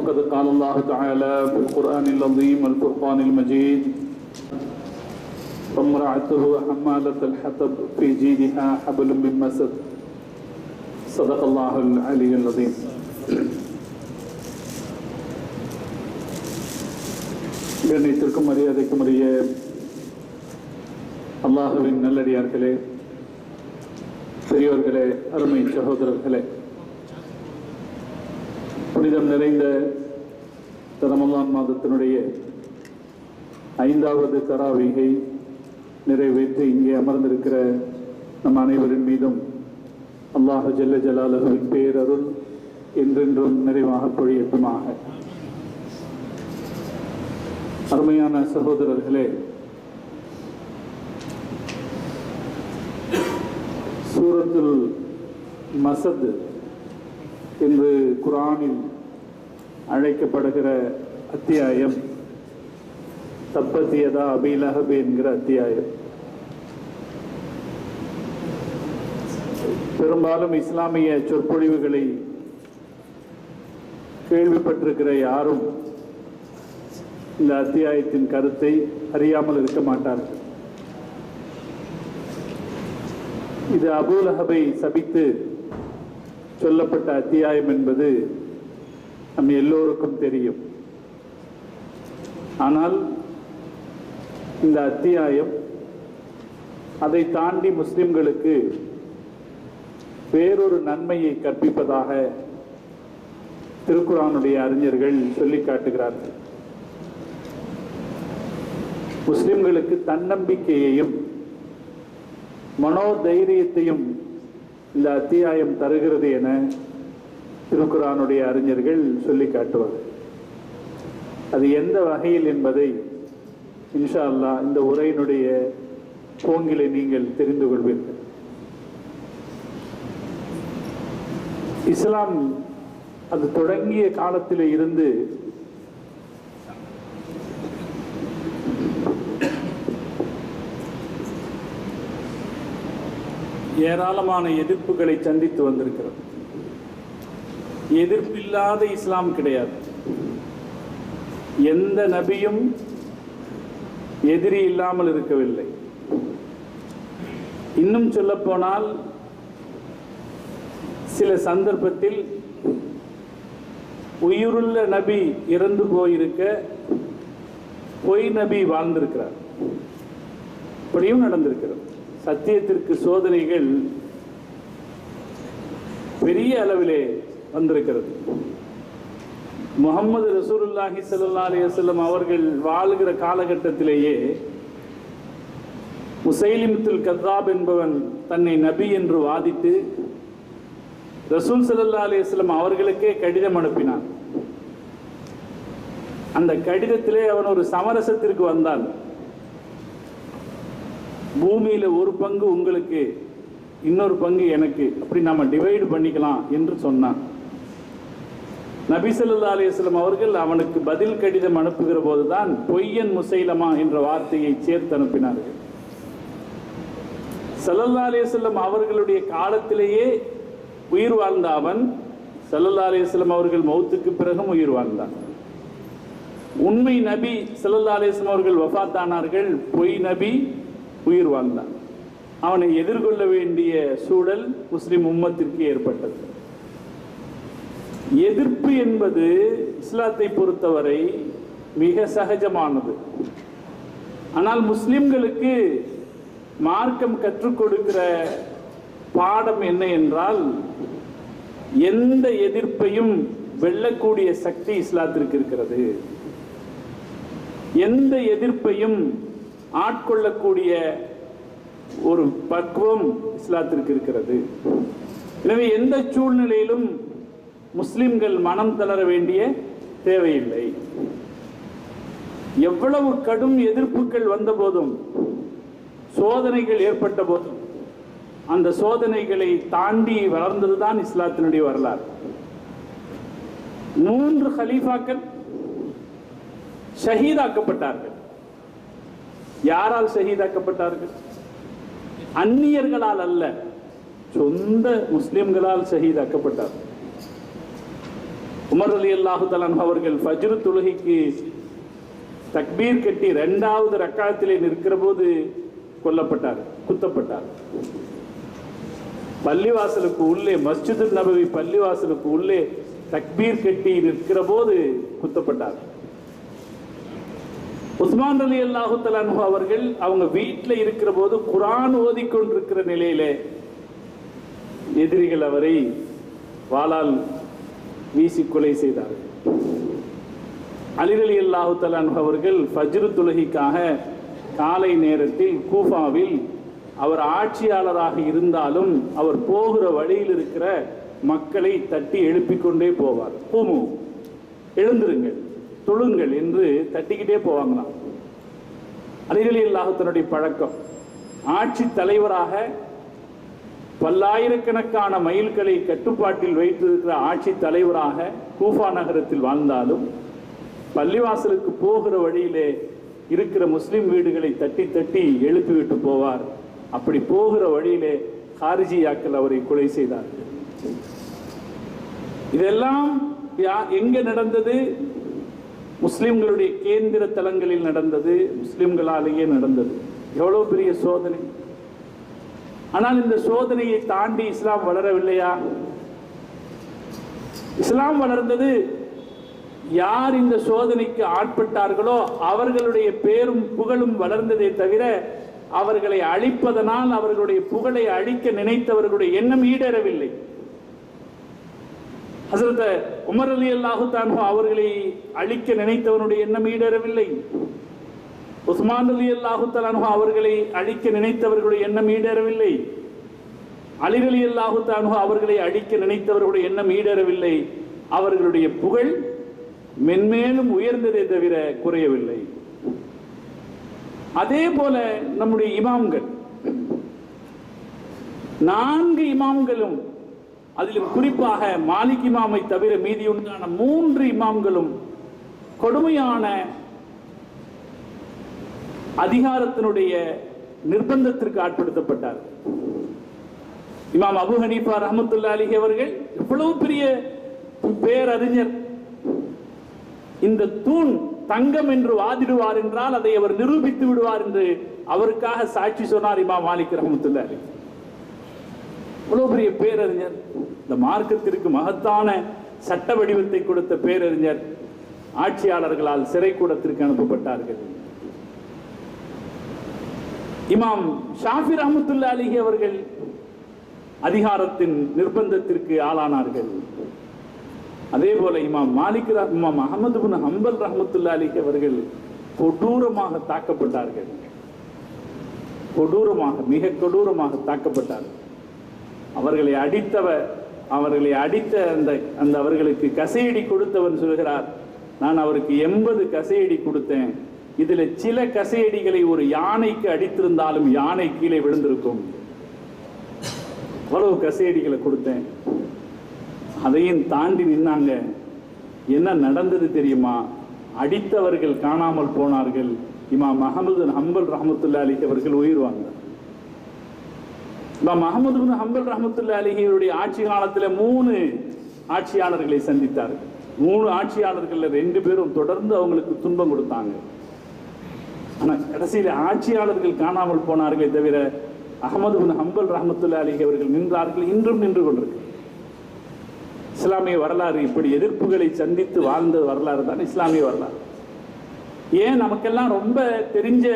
فقد قال الله تعالى في القرآن العظيم والفرقان المجيد وامرأته حمالة الحطب في جيدها حبل من مسد صدق الله العلي العظيم. கண்ணியத்திற்கும் மரியாதைக்கும் உரிய அல்லாஹ்வின் நல்லடியார்களே, பெரியோர்களே, அருமை சகோதரர்களே, புனிதம் நிறைந்த ரமலான் மாதத்தினுடைய 5வது தராவீகை நிறைவேற்றி இங்கே அமர்ந்திருக்கிற நம் அனைவரின் மீதும் அல்லாஹ் ஜல்ல ஜலாலுஹுவின் பேரருள் என்றென்றும் நிறைவாக பொழியட்டுமாக. அருமையான சகோதரர்களே, சூரத்துல் மசத் என்று குர்ஆனில் அழைக்கப்படுகிற அத்தியாயம் தப்பத் யதா அபீ லஹப் என்கிற அத்தியாயம். பெரும்பாலும் இஸ்லாமிய சொற்பொழிவுகளை கேள்விப்பட்டிருக்கிற யாரும் இந்த அத்தியாயத்தின் கருத்தை அறியாமல் இருக்க மாட்டார்கள். இது அபூ லஹபை சபித்து சொல்லப்பட்ட அத்தியாயம் என்பது நம் எல்லோருக்கும் தெரியும். ஆனால் இந்த அத்தியாயம் அதை தாண்டி முஸ்லிம்களுக்கு வேறொரு நன்மையை கற்பிப்பதாக திருக்குர்ஆனுடைய அறிஞர்கள் சொல்லி காட்டுகிறார்கள். முஸ்லிம்களுக்கு தன்னம்பிக்கையையும் மனோதைரியத்தையும் இந்த அத்தியாயம் தருகிறது என திருக்குர்ஆனுடைய அறிஞர்கள் சொல்லி காட்டுவார். அது எந்த வகையில் என்பதை இன்ஷா அல்லாஹ் இந்த உரையினுடைய போங்கிலே நீங்கள் தெரிந்து கொள்வீர்கள். இஸ்லாம் அது தொடங்கிய காலத்திலே இருந்து ஏராளமான எதிர்ப்புகளை சந்தித்து வந்திருக்கிறது. எதிர்ப்பில்லாத இஸ்லாம் கிடையாது. எந்த நபியும் எதிரி இல்லாமல் இருக்கவில்லை. இன்னும் சொல்ல போனால் சில சந்தர்ப்பத்தில் உயிருள்ள நபி இறந்து போயிருக்க பொய் நபி வாழ்ந்திருக்கிறார். இப்படியும் நடந்திருக்கிறது. சத்தியத்திற்கு சோதனைகள் பெரிய அளவிலே வந்திருக்கிறது. முஹம்மது ரசூலுல்லாஹி ஸல்லல்லாஹு அலைஹி வஸல்லம் அவர்கள் வாழ்கிற காலகட்டத்திலேயே முசைலிமத்துல் கத்தாப் என்பவன் தன்னை நபி என்று வாதிட்டு ரசூல் ஸல்லல்லாஹு அலைஹி வஸல்லம் அவர்களுக்கே கடிதம் அனுப்பினான். அந்த கடிதத்திலே அவன் ஒரு சமரசத்திற்கு வந்தான். பூமியில ஒரு பங்கு உங்களுக்கு, இன்னொரு பங்கு எனக்கு, அப்படி நாம டிவைடு பண்ணிக்கலாம் என்று சொன்னான். நபி ஸல்லல்லாஹு அலைஹி வஸல்லம் அவர்கள் அவனுக்கு பதில் கடிதம் அனுப்புகிற போதுதான் பொய்யன் முசைலமா என்ற வார்த்தையை சேர்த்து அனுப்பினார்கள். ஸல்லல்லாஹு அலைஹி வஸல்லம் அவர்களுடைய காலத்திலேயே உயிர் வாழ்ந்த அவன் ஸல்லல்லாஹு அலைஹி வஸல்லம் அவர்கள் மௌத்துக்கு பிறகும் உயிர் வாழ்ந்தான். உண்மை நபி ஸல்லல்லாஹு அலைஹி வஸல்லம் அவர்கள் வஃபாத்தானார்கள். பொய் நபி உயிர் வாழ்ந்தான். அவனை எதிர்கொள்ள வேண்டிய சூழல் முஸ்லிம் உம்மத்திற்கு ஏற்பட்டது. எதிர்ப்பு என்பது இஸ்லாத்தை பொறுத்தவரை மிக சகஜமானது. ஆனால் முஸ்லிம்களுக்கு மார்க்கம் கற்றுக் கொடுக்கிற பாடம் என்ன என்றால், எந்த எதிர்ப்பையும் வெல்லக்கூடிய சக்தி இஸ்லாத்திற்கு இருக்கிறது. எந்த எதிர்ப்பையும் ஆட்கொள்ளக்கூடிய ஒரு பக்குவம் இஸ்லாத்திற்கு இருக்கிறது. எனவே எந்த சூழ்நிலையிலும் முஸ்லிம்கள் மனம் தளர வேண்டிய தேவையில்லை. எவ்வளவு கடும் எதிர்ப்புகள் வந்த போதும், சோதனைகள் ஏற்பட்ட போதும், அந்த சோதனைகளை தாண்டி வளர்ந்ததுதான் இஸ்லாத்தினுடைய வரலாறு. 3 கலீஃபாக்கள் ஷஹீதாக்கப்பட்டார்கள். யாரால் ஷஹீதாக்கப்பட்டார்கள்? அந்நியர்களால் அல்ல, சொந்த முஸ்லிம்களால் ஷஹீதாக்கப்பட்டார்கள். உமர் ரலியல்லாஹு தஆலா அன்ஹு அவர்கள் ஃபஜ்ர் தொழுகைக்கு தக்பீர் கட்டி 2வது ரக்காத்திலே நிற்கிற போது கொல்லப்பட்டார், குத்தப்பட்டார். பள்ளிவாசலுக்கு உள்ளே, மஸ்ஜிது நபவி பள்ளிவாசலுக்கு உள்ளே தக்பீர் கட்டி நிற்கிற போது குத்தப்பட்டார். உஸ்மான் ரலியல்லாஹு தஆலா அன்ஹு அவர்கள் அவங்க வீட்டில் இருக்கிற போது குர்ஆன் ஓதிக்கொண்டிருக்கிற நிலையிலே எதிரிகள் அவரை வாளால் வீசி கொலை செய்தார்கள். அலி ரலியல்லாஹு தஆலா அன்ஹு அவர்கள் ஃபஜ்ர் தொழுகைக்காக காலை நேரத்தில் கூஃபாவில், அவர் ஆட்சியாளராக இருந்தாலும் அவர் போகிற வழியில் இருக்கிற மக்களை தட்டி எழுப்பிக் கொண்டே போவார். பூமு, எழுந்திருங்கள், தொழுங்கள் என்று தட்டிக்கிட்டே போவாங்களாம். அலி ரலியல்லாஹு தன்னுடைய பழக்கம். ஆட்சி தலைவராக பல்லாயிரக்கணக்கான மைல்களை கட்டுப்பாட்டில் வைத்திருக்கிற ஆட்சி தலைவராக கூஃபா நகரத்தில் வாழ்ந்தாலும் பள்ளிவாசலுக்கு போகிற வழியிலே இருக்கிற முஸ்லிம் வீடுகளை தட்டி தட்டி எழுப்பிவிட்டு போவார். அப்படி போகிற வழியிலே ஹாரிஜியாக்கள் அவரை கொலை செய்தார்கள். இதெல்லாம் எங்க நடந்தது? முஸ்லிம்களுடைய கேந்திர தலங்களில் நடந்தது, முஸ்லிம்களாலேயே நடந்தது. எவ்வளவு பெரிய சோதனை! ஆனால் இந்த சோதனையை தாண்டி இஸ்லாம் வளரவில்லையா? இஸ்லாம் வளர்ந்தது யார் இந்த சோதனைக்கு ஆட்பட்டார்களோ அவர்களுடைய பேரும் புகழும் வளர்ந்ததே தவிர அவர்களை அழிப்பதனால் அவர்களுடைய புகழை அழிக்க நினைத்தவர்களுடைய எண்ணம் ஈடேறவில்லை. ஹஸரத் உமர் ரலியல்லாஹு தஆலா அவர்களை அழிக்க நினைத்தவனுடைய எண்ணம் ஈடேறவில்லை. உஸ்மான் ரலியல்லாஹு தஆலா அவர்களை அழிக்க நினைத்தவர்களுடைய எண்ணம் ஈடேறவில்லை. அலி ரலியல்லாஹு தஆலா அவர்களை அழிக்க நினைத்தவர்களுடைய எண்ணம் ஈடேறவில்லை. அவர்களுடைய புகழ் மென்மேலும் உயர்ந்ததே தவிர குறையவில்லை. அதே போல நம்முடைய இமாம்கள், 4 இமாம்களும், அதிலும் குறிப்பாக மாலிக் இமாமை தவிர மீதி உண்டான 3 இமாம்களும் கொடுமையான அதிகாரத்தினுடைய நிர்பந்தத்திற்கு ஆட்படுத்தப்பட்டார். இமாம் அபு ஹனீஃபா ரஹ்மத்துல்லாஹி அலைஹி அவர்கள் எவ்வளவு பெரிய பேரறிஞர்! இந்த தூண் தங்கம் என்று வாதிடுவார் என்றால் அதை அவர் நிரூபித்து விடுவார் என்று அவருக்காக சாட்சி சொன்னார் இமாம் மாலிக் ரஹ்மத்துல்லாஹி அலைஹி. இவ்வளவு பெரிய பேரறிஞர், இந்த மார்க்கத்திற்கு மகத்தான சட்ட வடிவத்தை கொடுத்த பேரறிஞர் ஆட்சியாளர்களால் சிறை கூடத்திற்கு அனுப்பப்பட்டார்கள். இமாம் ஷாஃபி ரஹ்மத்துல்லாஹி அலைஹி அவர்கள் அதிகாரத்தின் நிர்பந்தத்திற்கு ஆளானார்கள். அதே போல இமாம் அஹ்மது பின் ஹம்பல் ரஹ்மத்துல்லாஹி அலைஹி அவர்கள் கொடூரமாக தாக்கப்பட்டார்கள். மிக கொடூரமாக தாக்கப்பட்டார்கள். அவர்களை அடித்த அந்த அவர்களுக்கு கசையடி கொடுத்தவன் சொல்கிறார், நான் அவருக்கு 80 கசையடி கொடுத்தேன். இதுல சில கசையடிகளை ஒரு யானைக்கு அடித்திருந்தாலும் யானை கீழே விழுந்திருக்கும். அவ்வளவு கசையடிகளை கொடுத்தேன். அதையும் தாண்டி நின்னாங்க. என்ன நடந்தது தெரியுமா? அடித்தவர்கள் காணாமல் போனார்கள். இமாம் அஹ்மது பின் ஹம்பல் ரஹ்மத்துல்லாஹி அலைஹி அவர்கள் உயிர் வாழ்ந்தார். இமாம் அஹ்மது பின் ஹம்பல் ரஹ்மத்துல்லாஹி அலைஹியுடைய ஆட்சி காலத்தில் 3 ஆட்சியாளர்களை சந்தித்தார்கள். 3 ஆட்சியாளர்கள் 2 பேரும் தொடர்ந்து அவங்களுக்கு துன்பம் கொடுத்தாங்க. ஆனால் கடைசியில் ஆட்சியாளர்கள் காணாமல் போனார்களே தவிர அஹ்மது பின் ஹம்பல் ரஹ்மத்துல்லாஹி அலைஹி அவர்கள் நின்றார்கள். இன்றும் நின்று கொண்டிருக்கு. இஸ்லாமிய வரலாறு இப்படி எதிர்ப்புகளை சந்தித்து வாழ்ந்த வரலாறு தான் இஸ்லாமிய வரலாறு. ஏன் நமக்கெல்லாம் ரொம்ப தெரிஞ்ச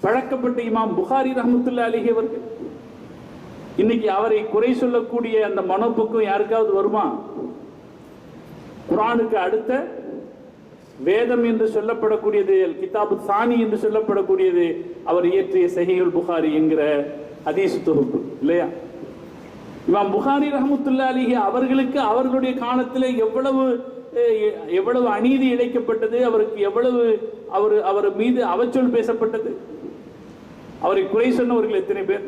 பழக்கப்பட்ட இமாம் புகாரி ரஹ்மத்துல்லாஹி அலைஹி அவர்கள், இன்னைக்கு அவரை குறை சொல்லக்கூடிய அந்த மனோபோக்கம் யாருக்காவது வருமா? குர்ஆனுக்கு அடுத்த வேதம் என்று சொல்லப்படக்கூடியது, கிதாபு சானி என்று சொல்லப்படக்கூடியது அவர் இயற்றிய சஹீஹுல் புகாரி என்கிற ஹதீஸ் தொகுப்பு இல்லையா? இமாம் புகாரி ரஹ்மத்துல்லாஹி அலைஹி அவர்களுக்கு அவர்களுடைய காலத்தில் எவ்வளவு அநீதி இழைக்கப்பட்டது, அவருக்கு எவ்வளவு அவர் மீது அவச்சொல் பேசப்பட்டது. அவரை குறை சொன்னவர்கள் எத்தனை பேர்?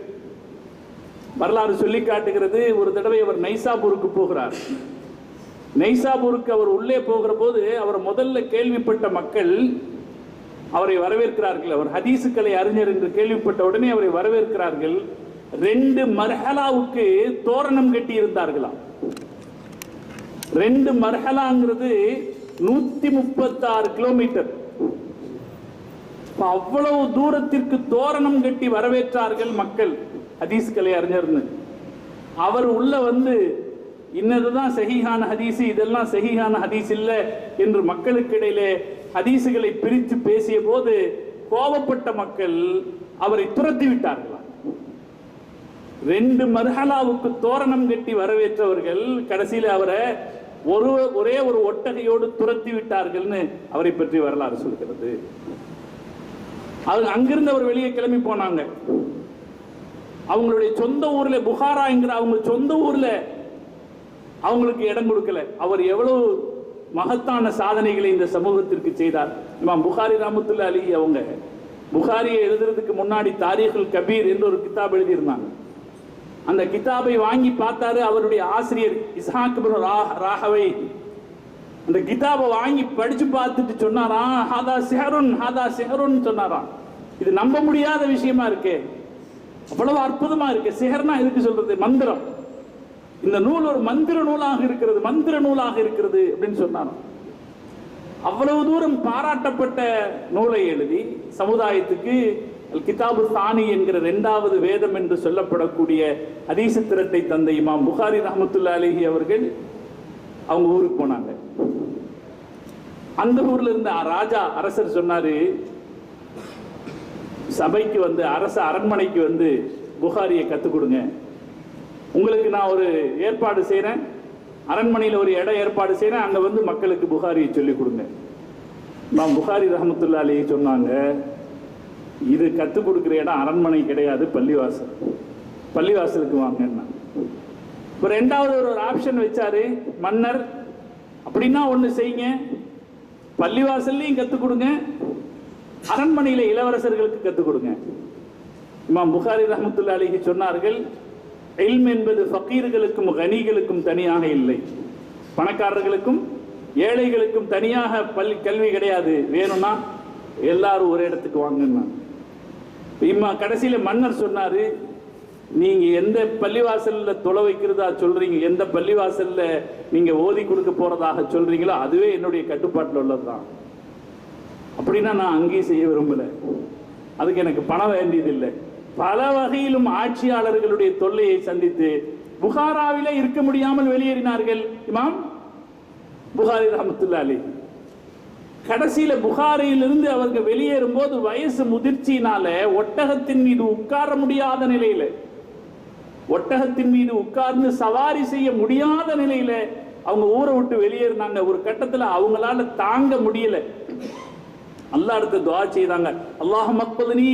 வரலாறு சொல்லி காட்டுகிறது. ஒரு தடவை அவர் நைசாபூருக்கு போகிறார். நைசாபூருக்கு அவர் உள்ளே போகிற போது அவர் முதல்ல கேள்விப்பட்ட மக்கள் அவரை வரவேற்கிறார்கள். அவர் ஹதீசுக்கலை அறிஞர் என்று கேள்விப்பட்ட உடனே அவரை வரவேற்கிறார்கள். 2 மர்ஹலாவுக்கு தோரணம் கட்டி இருந்தார்களாம். 2 மர்ஹலாங்கிறது 136 கிலோமீட்டர். அவ்வளவு தூரத்திற்கு தோரணம் கட்டி வரவேற்றார்கள் மக்கள். ஹதீஸ்களை அறிஞர்னு அவர் உள்ள வந்து இன்னதுதான் சஹீஹான ஹதீஸ், இதெல்லாம் சஹீஹான ஹதீஸ் இல்லை என்று மக்களுக்கு இடையிலே ஹதீசுகளை பிரித்து பேசிய போது கோபப்பட்ட மக்கள் அவரை துரத்தி விட்டார்களாம். 2 மர்ஹலாவுக்கு தோரணம் கட்டி வரவேற்றவர்கள் கடைசியில் அவரை ஒரே ஒரு ஒட்டகையோடு துரத்தி விட்டார்கள்னு அவரை பற்றி வரலாறு சொல்கிறது. அங்கிருந்து அவர் வெளியே கிளம்பி போனாங்க. அவங்களுடைய சொந்த ஊர்ல புகாரா என்கிற அவங்க சொந்த ஊர்ல அவங்களுக்கு இடம் கொடுக்கல. அவர் எவ்வளவு மகத்தான சாதனைகளை இந்த சமூகத்திற்கு செய்தார். இமாம் புகாரி ரஹ்மத்துல்லாஹி அலைஹி அவங்க புகாரியை எழுதுறதுக்கு முன்னாடி தாரீகுல் கபீர் என்று ஒரு கிதாப் எழுதியிருந்தாங்க. அந்த கிதாபை வாங்கி பார்த்தாரு அவருடைய ஆசிரியர் இஸ்ஹாக் இப்னு ராஹவை. அந்த கிதாபை வாங்கி படிச்சு பார்த்துட்டு சொன்னாராம், ஹாதா சிஹருன் சொன்னாராம். இது நம்ப முடியாத விஷயமா இருக்கு, அவ்வளவு அற்புதமா இருக்கு. சிஹர்னா எதுக்கு சொல்றது? மந்திரம். இந்த நூல் ஒரு மந்திர நூலாக இருக்கிறது அப்படின்னு சொன்னாராம். அவ்வளவு தூரம் பாராட்டப்பட்ட நூலை எழுதி சமுதாயத்துக்கு கிதாபு சானி என்கிற 2வது வேதம் என்று சொல்லப்படக்கூடிய ஹதீஸ் திரட்டை தந்த இமாம் புகாரி ரஹ்மத்துல்லாஹி அலைஹி அவர்கள் அவங்க ஊருக்கு போனாங்க. அந்த ஊர்ல இருந்த அரசர் சொன்னாரு, சபைக்கு வந்து அரண்மனைக்கு வந்து புகாரியை கத்துக் கொடுங்க, உங்களுக்கு நான் ஒரு ஏற்பாடு செய்யறேன், அரண்மனையில் ஒரு இடம் ஏற்பாடு செய்யறேன், அங்க வந்து மக்களுக்கு புகாரியை சொல்லிக் கொடுங்க. நான் புகாரி ரஹ்மத்துல்லாஹி அலைஹி சொன்னாங்க, இது கத்துக் கொடுக்கிற இடம் அரண்மனை கிடையாது, பள்ளிவாசலுக்கு வாங்கன்னா. இப்போ 2வது ஒரு ஆப்ஷன் வச்சாரு மன்னர், அப்படின்னா ஒண்ணு செய்யுங்க, பள்ளிவாசல்லையும் கத்துக் கொடுங்க, அரண்மனையில இளவரசர்களுக்கு கத்துக் கொடுங்க. இமாம் புகாரி ரஹ்மத்துல்லாஹி அலைஹி சொன்னார்கள், இல்ம் என்பது ஃபகீர்களுக்கும் கனிகளுக்கும் தனியாக இல்லை, பணக்காரர்களுக்கும் ஏழைகளுக்கும் தனியாக கல்வி கிடையாது, வேணும்னா எல்லாரும் ஒரு இடத்துக்கு வாங்கன்னா. கடைசியில மன்னர் சொன்னாரு, நீங்க எந்த பள்ளிவாசல்ல தொலை வைக்கிறதா சொல்றீங்க, எந்த பள்ளிவாசல்ல நீங்க ஓதி கொடுக்க போறதாக சொல்றீங்களோ அதுவே என்னுடைய கட்டுப்பாட்டில் உள்ளதுதான். அப்படின்னா நான் அங்கேயும் செய்ய விரும்பல, அதுக்கு எனக்கு பணம் வேண்டியதில்லை. பல வகையிலும் ஆட்சியாளர்களுடைய தொல்லையை சந்தித்து புகாராவிலே இருக்க முடியாமல் வெளியேறினார்கள் இமாம் புகாரி ரஹ்மத்துல்லாஹி அலைஹி. கடைசியில புகாரியிலிருந்து அவர்கள் வெளியேறும் போது வயசு முதிர்ச்சியினால ஒட்டகத்தின் மீது உட்கார முடியாத நிலையில, ஒட்டகத்தின் மீது உட்கார்ந்து சவாரி செய்ய முடியாத நிலையில அவங்க ஊரை விட்டு வெளியேறினாங்க. ஒரு கட்டத்துல அவங்களால தாங்க முடியல, அல்லாஹ் அடுத்து துஆ செய்தாங்க, அல்லாஹ் மக்பதுனி,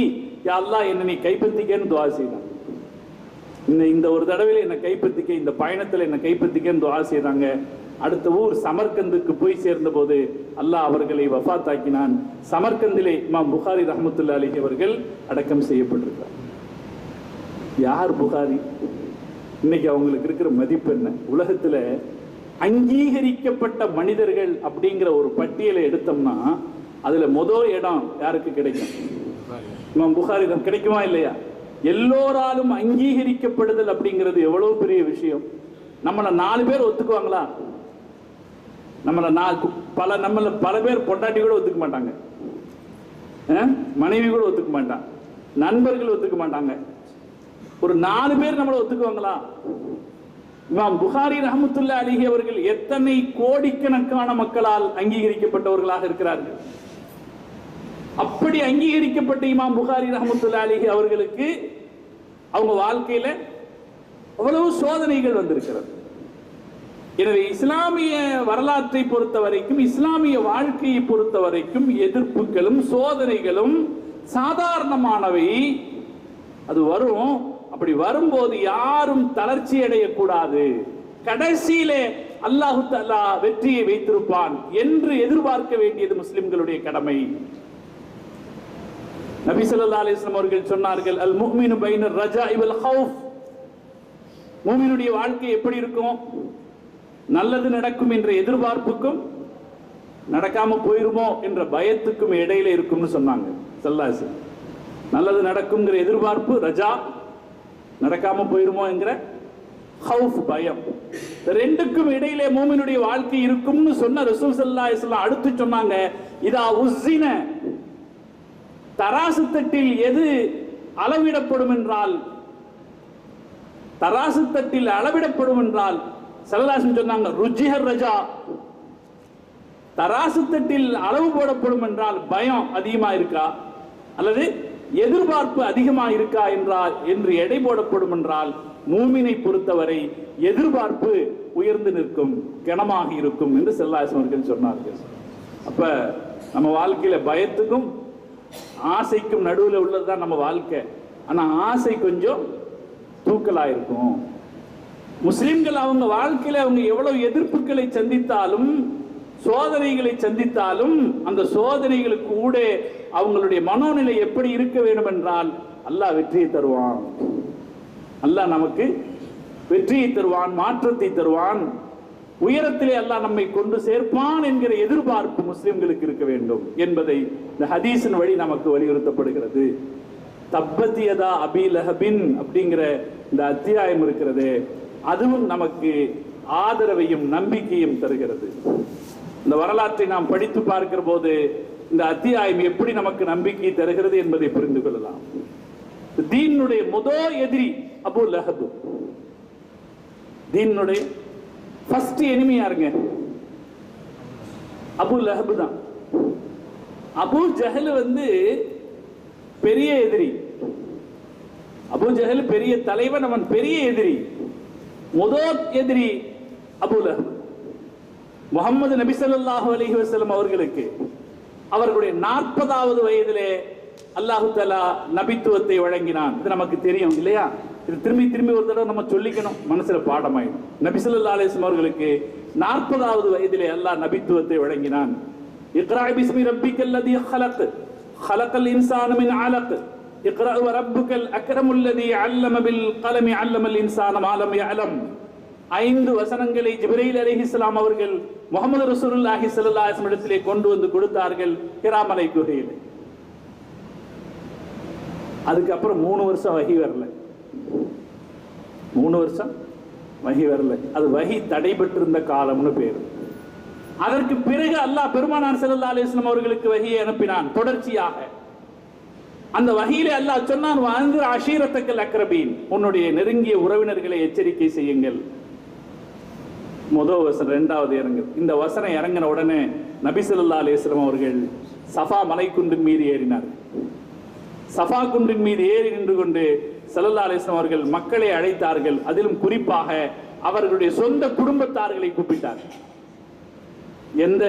யா அல்லாஹ் என்னை நீ கைப்பற்றிக்கன்னு துஆ செய்தாங்க. இந்த ஒரு தடவையில என்னை கைப்பற்றிக்க, இந்த பயணத்துல என்னை கைப்பற்றிக்கன்னு துஆ செய்தாங்க. அடுத்த ஊர் சமர்கந்துக்கு போய் சேர்ந்த போது அல்லாஹ் அவர்களை வஃபாத்தாக்கினான். சமர்கந்திலே இமாம் புகாரி ரஹ்மத்துல்லாஹி அலைஹி அவர்கள் அடக்கம் செய்யப்பட்டிருக்கிறார். யார் புகாரி? இன்னைக்கு அவங்களுக்கு இருக்கிற மதிப்பு என்ன? உலகத்துல அங்கீகரிக்கப்பட்ட மனிதர்கள் அப்படிங்கிற ஒரு பட்டியலை எடுத்தோம்னா அதுல முதல் இடம் யாருக்கு கிடைக்கும்? இமாம் புகாரி தான். கிடைக்குமா இல்லையா? எல்லோராலும் அங்கீகரிக்கப்படுதல் அப்படிங்கிறது எவ்வளவு பெரிய விஷயம். நம்மளை 4 பேர் ஒத்துக்குவாங்களா? நம்மள பல பேர் பொண்டாட்டி கூட ஒத்துக்க மாட்டாங்க, மனைவி கூட ஒத்துக்க மாட்டாங்க, நண்பர்கள் ஒத்துக்க மாட்டாங்க. ஒரு 4 பேர் நம்மளை ஒத்துக்குவாங்களா? இமாம் புகாரி ரஹ்மத்துல்லாஹி அலைஹி அவர்கள் எத்தனை கோடிக்கணக்கான மக்களால் அங்கீகரிக்கப்பட்டவர்களாக இருக்கிறார்கள். அப்படி அங்கீகரிக்கப்பட்ட இமாம் புகாரி ரஹ்மத்துல்லாஹி அலைஹி அவர்களுக்கு அவங்க வாழ்க்கையில அவ்வளவு சோதனைகள் வந்திருக்கிறது. எனவே இஸ்லாமிய வரலாற்றை பொறுத்த வரைக்கும், இஸ்லாமிய வாழ்க்கையை பொறுத்த வரைக்கும் எதிர்ப்புகளும் சோதனைகளும் சாதாரணமானவை. அது வரும். அப்படி வரும்போது யாரும் தளர்ச்சி அடையக்கூடாது. கடைசியிலே அல்லாஹு தஆலா வெற்றியை வைத்திருப்பான் என்று எதிர்பார்க்க வேண்டியது முஸ்லிம்களுடைய கடமை. நபி ஸல்லல்லாஹு அலைஹி வஸல்லம் அவர்கள் சொன்னார்கள், அல் முஃமினு பைன ரஜாஇ வல் ஹவுஃப். முஃமினுடைய வாழ்க்கை எப்படி இருக்கும்? நல்லது நடக்கும் என்ற எதிர்பார்ப்புக்கும் நடக்காம போயிருமோ என்ற பயத்துக்கும் இடையில இருக்கும்னு சொன்னாங்க ஸல்லல்லாஹு அலைஹி வஸல்லம். நல்லது நடக்கும்ங்கிற எதிர்பார்ப்பு ரஜா, நடக்காம போயிருமோ என்கிற ஹவுஃப் பயம். ரெண்டுக்கும் இடையிலே மூமினுடைய வாழ்க்கை இருக்கும்னு சொன்ன ரசூல் ஸல்லல்லாஹு அலைஹி வஸல்லம் அடுத்து சொன்னாங்க, இதா உஸ்ஸின, தராசு தட்டில் எது அளவிடப்படும் என்றால், தராசு தட்டில் அளவிடப்படும் என்றால் ஸல்லல்லாஹு அலைஹி வஸல்லம் சொன்னாங்க ருஜிஹர் ரஜா, தராசு தட்டில் அளவு போடப்படும் என்றால் பயம் அதிகமா இருக்கா அல்லது எதிர்பார்ப்பு அதிகமா இருக்கா என்றால் என்று எடை போடப்படும் என்றால் மூமினை பொறுத்தவரை எதிர்பார்ப்பு உயர்ந்து நிற்கும், கனமாக இருக்கும் என்று ஸல்லல்லாஹு அலைஹி வஸல்லம் சொன்னார்கள். அப்ப நம்ம வாழ்க்கையில பயத்துக்கும் ஆசைக்கும் நடுவில் உள்ளதுதான் நம்ம வாழ்க்கை. ஆனா ஆசை கொஞ்சம் தூக்கலா இருக்கும். முஸ்லிம்கள் அவங்க வாழ்க்கையில அவங்க எவ்வளவு எதிர்ப்புகளை சந்தித்தாலும் சோதனைகளை சந்தித்தாலும் அந்த சோதனைகளுக்கு கூட அவங்களுடைய மனோநிலை எப்படி இருக்க வேண்டும் என்றால் அல்லாஹ் வெற்றியை தருவான், அல்லாஹ் நமக்கு வெற்றியை தருவான், மாற்றத்தை தருவான், உயரத்திலே அல்லாஹ் நம்மை கொண்டு சேர்ப்பான் என்கிற எதிர்பார்ப்பு முஸ்லிம்களுக்கு இருக்க வேண்டும் என்பதை இந்த ஹதீஸின் வழி நமக்கு வலியுறுத்தப்படுகிறது. தப்பத் யதா அபீ லஹபின் அப்படிங்கிற இந்த அத்தியாயம் இருக்கிறது, அதுவும் நமக்கு ஆதரவையும் நம்பிக்கையும் தருகிறது. இந்த வரலாற்றை நாம் படித்து பார்க்கிற போது இந்த அத்தியாயம் எப்படி நமக்கு நம்பிக்கை தருகிறது என்பதை புரிந்து கொள்ளலாம். தீனுடைய முதல் எதிரி அபூ லஹப். தீனுடைய ஃபர்ஸ்ட் எனிமி யாருங்க? அபூ லஹப் தான். அபூ ஜஹல் பெரிய எதிரி. அபூ ஜஹல் பெரிய தலைவன், அவன் பெரிய எதிரி. முதல் எதிரி அபூ லஹப். முஹம்மது நபி ஸல்லல்லாஹு அலைஹி வஸல்லம் அவர்களுக்கு அவர்களுடைய 40வது வயதிலே அல்லாஹு தஆலா நபித்துவத்தை வழங்கினான். இது நமக்கு தெரியும் இல்லையா? இது திரும்பி திரும்பி ஒரு தடவை நம்ம சொல்லிக்கணும், மனசுல பாடமாயிடும். நபி ஸல்லல்லாஹு அலைஹி வஸல்லம் அவர்களுக்கு 40வது வயதிலே அல்லாஹ் நபித்துவத்தை வழங்கினான். இக்ரா பிஸ்மி ரப்பிக்கல் லதீ ஹலக், ஹலக்கல் இன்சான மின் அலக், இக்ரா வ ரப்புக்கல் அக்ரமுல் லதீ அல்லம பில் கலமி அல்லமல் இன்சான மா லம் யஅலம். 5 வசனங்களை ஜிப்ரீல் அலைஹிஸ்ஸலாம் அவர்கள் முஹம்மது ரசூலுல்லாஹி ஸல்லல்லாஹு அலைஹி வஸல்லம் இடத்திலே கொண்டு வந்து கொடுத்தார்கள் ஹிரா மலை குகையில். அதுக்கப்புறம் 3 வருஷம் வஹி வரல. 3 வருஷம் வஹி வரல. அது வஹி தடைபட்டிருந்த காலம்னு பேரு. அதற்கு பிறகு அல்லாஹ் பெருமானார் ஸல்லல்லாஹு அலைஹி வஸல்லம் அவர்களுக்கு வஹியை அனுப்பினான் தொடர்ச்சியாக. அந்த வஹியிலே அல்லாஹ் சொன்னான், வஅன்திர் அஷீரத்தக்கல் அக்ரபீன், உன்னுடைய நெருங்கிய உறவினர்களை எச்சரிக்கை செய்யுங்கள். முதல் வசனம். 2வது இறங்கு. இந்த வசனம் இறங்கின உடனே நபி ஸல்லல்லாஹு அலைஹி வஸல்லம் அவர்கள் சஃபா மலைக்குன்றின் மீது ஏறினார். சஃபா குன்றின் மீது ஏறி நின்று கொண்டு ஸல்லல்லாஹு அலைஹி வஸல்லம் அவர்கள் மக்களை அழைத்தார்கள். அதிலும் குறிப்பாக அவர்களுடைய சொந்த குடும்பத்தார்களை கூப்பிட்டார். எந்த